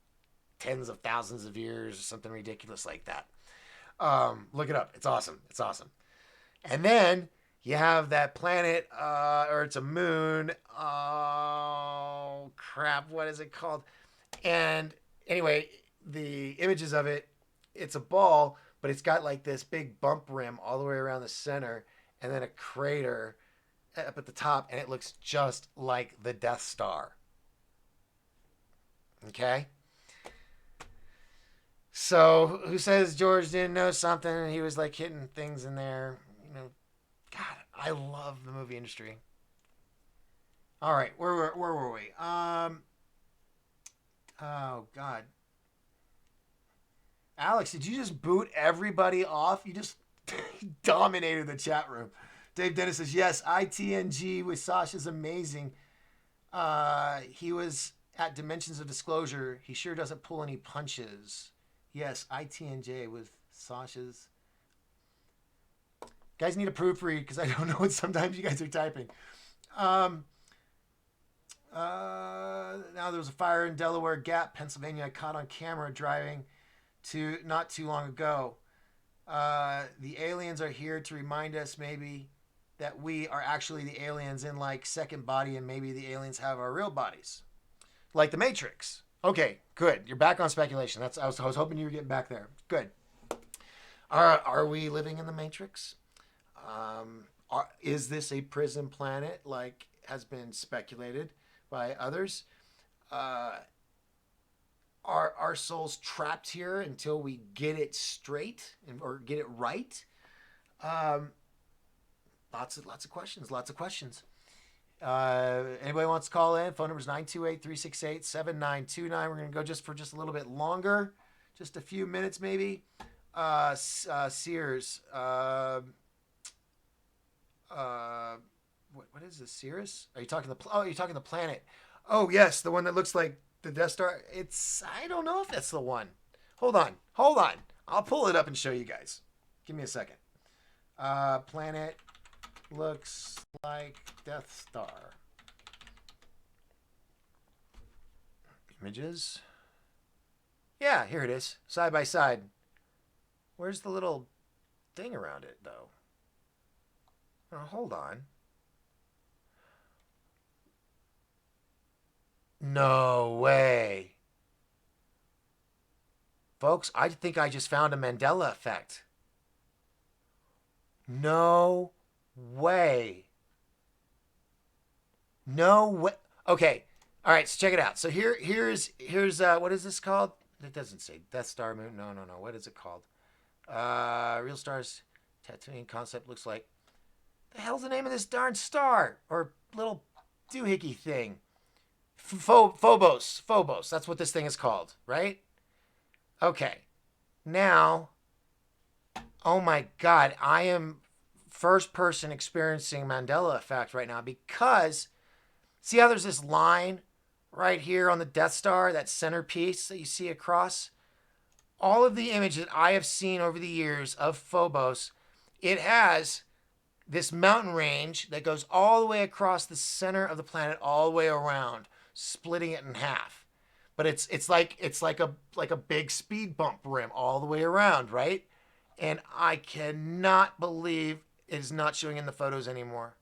Speaker 1: tens of thousands of years or something ridiculous like that. Look it up. It's awesome. It's awesome. And then you have that planet, or it's a moon. Oh, crap. What is it called? And anyway, the images of it, it's a ball, but it's got like this big bump rim all the way around the center, and then a crater up at the top, and it looks just like the Death Star. Okay? So, who says George didn't know something and he was like hitting things in there? God, I love the movie industry. All right, where were we? Oh, God. Alex, did you just boot everybody off? You just dominated the chat room. Dave Dennis says, yes, ITNG with Sasha's amazing. He was at Dimensions of Disclosure. He sure doesn't pull any punches. Yes, ITNJ with Sasha's. Guys need a proofread because I don't know what sometimes you guys are typing. Um, now there was a fire in Delaware Gap, Pennsylvania. I caught on camera driving to not too long ago. The aliens are here to remind us maybe that we are actually the aliens in like second body, and maybe the aliens have our real bodies, like the Matrix. Okay, good. You're back on speculation. I was hoping you were getting back there. Good. Are we living in the Matrix? Is this a prison planet like has been speculated by others? Uh, are our souls trapped here until we get it straight or get it right? Um, lots of questions. Lots of questions. Anybody wants to call in? Phone number is 928-368-7929. We're going to go just for just a little bit longer, just a few minutes maybe. Sears. What is this? Sears? Are you talking you're talking the planet. Oh, yes, the one that looks like the Death Star. I don't know if that's the one. Hold on. I'll pull it up and show you guys. Give me a second. Planet looks like Death Star. Images. Yeah, here it is. Side by side. Where's the little thing around it, though? Oh, hold on. No way. Folks, I think I just found a Mandela effect. No way. No way. Okay. All right, so check it out. So here's what is this called? It doesn't say Death Star Moon. No, no, no. What is it called? Real Stars Tatooine concept looks like The hell's the name of this darn star or little doohickey thing? Phobos. Phobos. That's what this thing is called, right? Okay. Now, oh my God, I am first person experiencing Mandela effect right now because see how there's this line right here on the Death Star, that centerpiece that you see across? All of the images I have seen over the years of Phobos, it has this mountain range that goes all the way across the center of the planet, all the way around, splitting it in half. But it's like a big speed bump rim all the way around, right? And I cannot believe it is not showing in the photos anymore.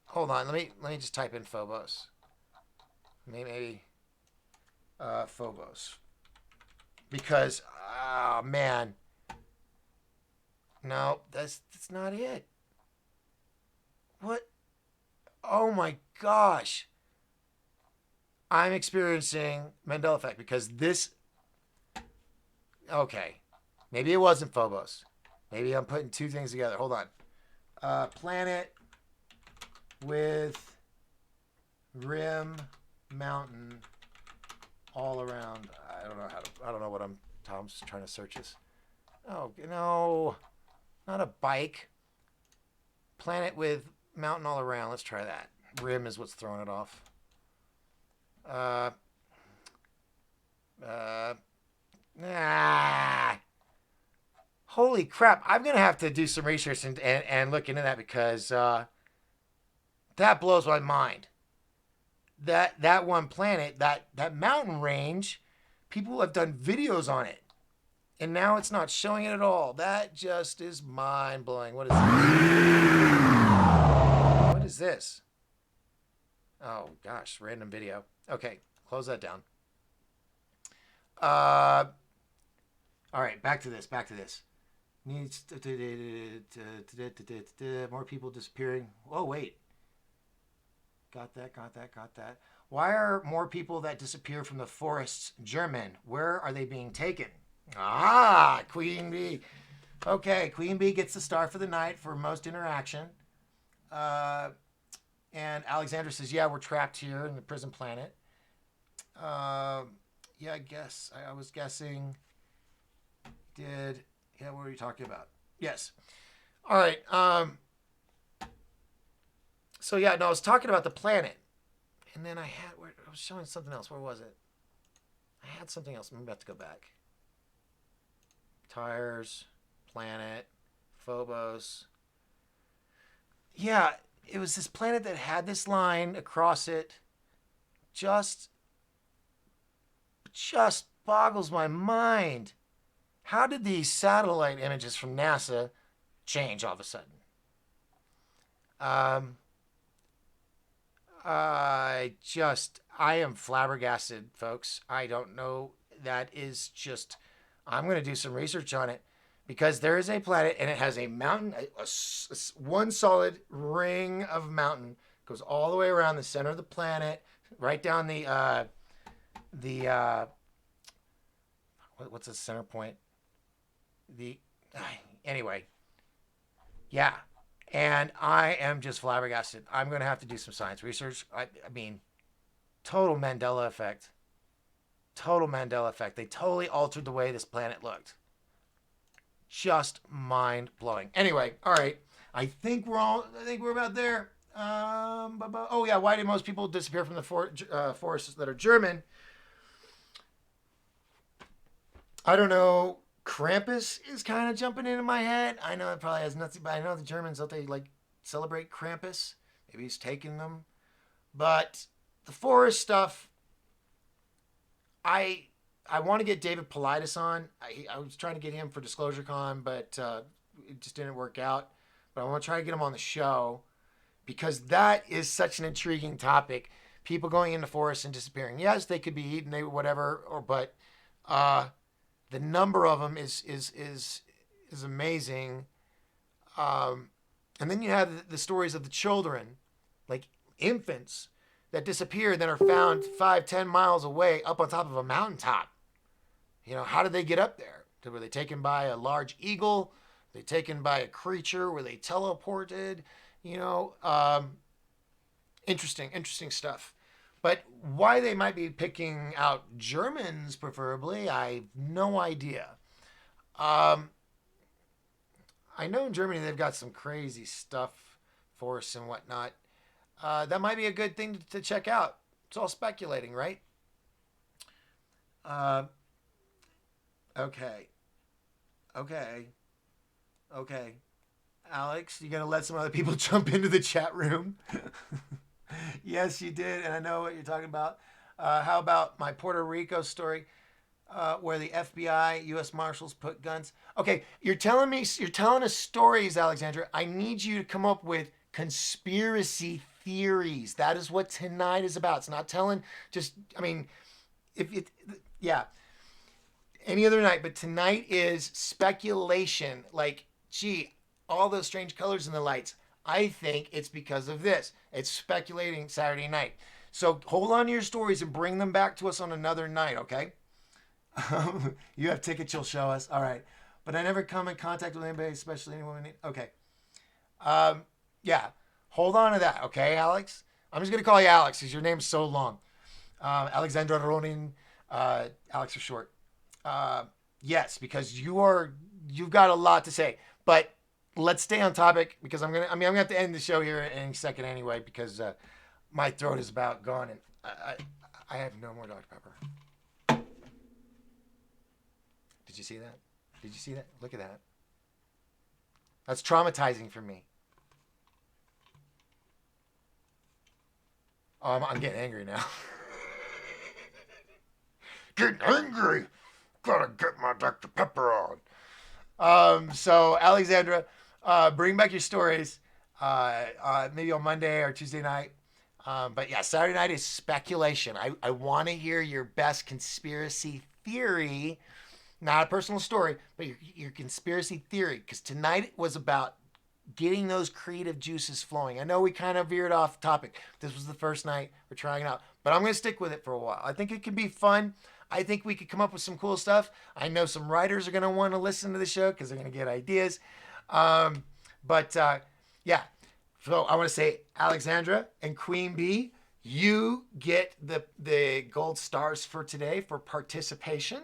Speaker 1: Hold on, let me just type in Phobos. Maybe Phobos because oh man, no, that's not it. What? Oh my gosh. I'm experiencing Mandela effect because this. Okay, maybe it wasn't Phobos. Maybe I'm putting two things together. Hold on. Planet with rim mountain all around. I don't know how to. I don't know what I'm. Tom's trying to search this. Oh no, not a bike. Planet with mountain all around. Let's try that. Rim is what's throwing it off. Uh, uh, ah. Holy crap. I'm going to have to do some research and look into that because that blows my mind. That one planet, that mountain range, people have done videos on it. And now it's not showing it at all. That just is mind blowing. What is this? What is this? Oh gosh, random video. Okay, close that down. All right, back to this. Back to this. Needs more people disappearing. Oh wait, got that. Got that. Got that. Why are more people that disappear from the forests German? Where are they being taken? Ah, Queen Bee. Okay, Queen Bee gets the star for the night for most interaction. Uh, and Alexandra says, "Yeah, we're trapped here in the prison planet." Yeah, I guess I was guessing. Did yeah? What were you talking about? Yes. All right. So yeah, no, I was talking about the planet, and then I was showing something else. Where was it? I had something else. I'm about to go back. Tires, planet, Phobos. Yeah, it was this planet that had this line across it. Just, just boggles my mind. How did these satellite images from NASA change all of a sudden? Um, I am flabbergasted, folks. I don't know. That is just, I'm going to do some research on it because there is a planet and it has a mountain, one solid ring of mountain goes all the way around the center of the planet, right down the what's the center point? The anyway, yeah, and I am just flabbergasted. I'm going to have to do some science research. I mean, total Mandela effect. Total Mandela effect. They totally altered the way this planet looked. Just mind blowing. Anyway, all right. I think we're about there. Oh yeah. Why do most people disappear from the forests that are German? I don't know. Krampus is kind of jumping into my head. I know it probably has nothing, but I know the Germans don't they like celebrate Krampus? Maybe he's taking them, but the forest stuff. I I want to get David Politis on. I was trying to get him for Disclosure Con, but it just didn't work out. But I want to try to get him on the show because that is such an intriguing topic. People going into forests and disappearing. Yes, they could be eaten, they whatever, or but uh, the number of them is amazing. Um, and then you have the stories of the children, like infants that disappear, then are found 5, 10 miles away up on top of a mountaintop. You know, how did they get up there? Were they taken by a large eagle? they taken by a creature? Were they teleported? You know, interesting stuff. But why they might be picking out Germans, preferably, I have no idea. Um, I know in Germany they've got some crazy stuff for us and whatnot. That might be a good thing to check out. It's all speculating, right? Uh, okay, okay, okay. Alex, you gonna let some other people jump into the chat room? Yes, you did, and I know what you're talking about. How about my Puerto Rico story, where the FBI, U.S. Marshals put guns? Okay, you're telling us stories, Alexandra. I need you to come up with conspiracy theories. That is what tonight is about. It's not telling. Just, I mean, if it, yeah, any other night, but tonight is speculation. Like, gee, all those strange colors in the lights. I think it's because of this. It's speculating Saturday night. So hold on to your stories and bring them back to us on another night, okay? You have tickets you'll show us. All right. But I never come in contact with anybody, especially anyone. Okay. Um, yeah. Hold on to that, okay, Alex? I'm just going to call you Alex because your name's so long. Alexandra Ronin, Alex for short. Uh, yes, because you've got a lot to say. But let's stay on topic because I'm gonna have to end the show here in any second anyway because my throat is about gone and I have no more Dr Pepper. Did you see that? Did you see that? Look at that. That's traumatizing for me. Oh, I'm getting angry now. Getting angry. Gotta get my Dr Pepper on. So Alexandra, bring back your stories. Maybe on Monday or Tuesday night. But yeah, Saturday night is speculation. I want to hear your best conspiracy theory, not a personal story, but your conspiracy theory. Because tonight was about getting those creative juices flowing. I know we kind of veered off topic. This was the first night we're trying it out, but I'm going to stick with it for a while. I think it can be fun. I think we could come up with some cool stuff. I know some writers are going to want to listen to the show because they're going to get ideas. But yeah, so I want to say Alexandra and Queen Bee, you get the gold stars for today for participation.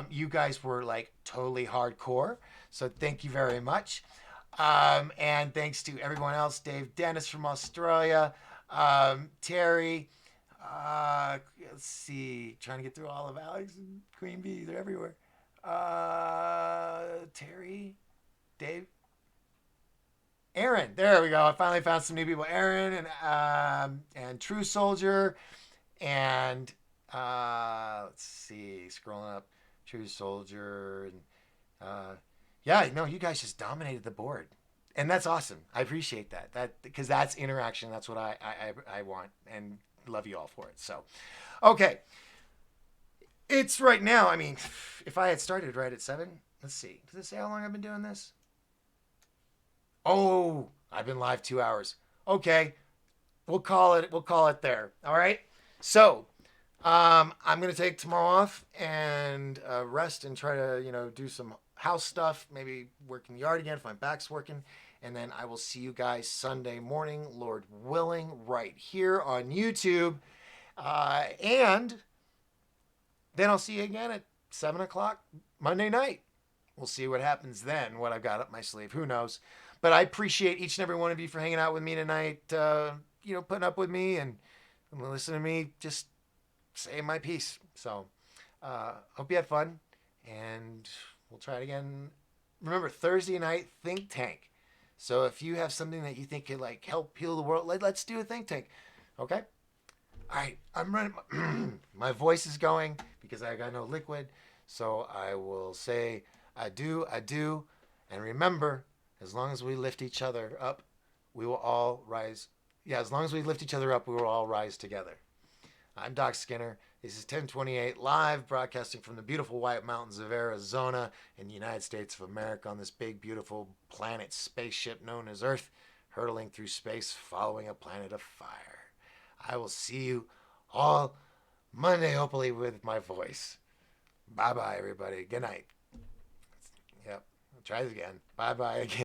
Speaker 1: You guys were like totally hardcore, so thank you very much. And thanks to everyone else, Dave Dennis from Australia, Terry. Let's see, trying to get through all of Alex and Queen Bee. They're everywhere. Terry, Dave, Aaron. There we go. I finally found some new people. Aaron and True Soldier and let's see, scrolling up, True Soldier and yeah, no, you guys just dominated the board, and that's awesome. I appreciate that. That because that's interaction. That's what I want, and love you all for it. So, okay, it's right now. I mean, if I had started right at 7, let's see. Does it say how long I've been doing this? Oh, I've been live 2 hours. Okay, we'll call it. We'll call it there. All right. So, I'm gonna take tomorrow off and rest and try to do some house stuff. Maybe work in the yard again if my back's working. And then I will see you guys Sunday morning, Lord willing, right here on YouTube. And then I'll see you again at 7 o'clock Monday night. We'll see what happens then. What I've got up my sleeve, who knows? But I appreciate each and every one of you for hanging out with me tonight. Putting up with me and listening to me just say my piece. So, hope you had fun, and we'll try it again. Remember, Thursday night think tank. So if you have something that you think could like help heal the world, let's do a think tank. Okay. All right. I'm running. My voice is going because I got no liquid. So I will say adieu, and remember, as long as we lift each other up, we will all rise. Yeah, as long as we lift each other up, we will all rise together. I'm Doc Skinner. This is 1028 live, broadcasting from the beautiful White Mountains of Arizona in the United States of America on this big, beautiful planet spaceship known as Earth, hurtling through space, following a planet of fire. I will see you all Monday, hopefully, with my voice. Bye bye, everybody. Good night. Yep. Try it again. Bye bye again.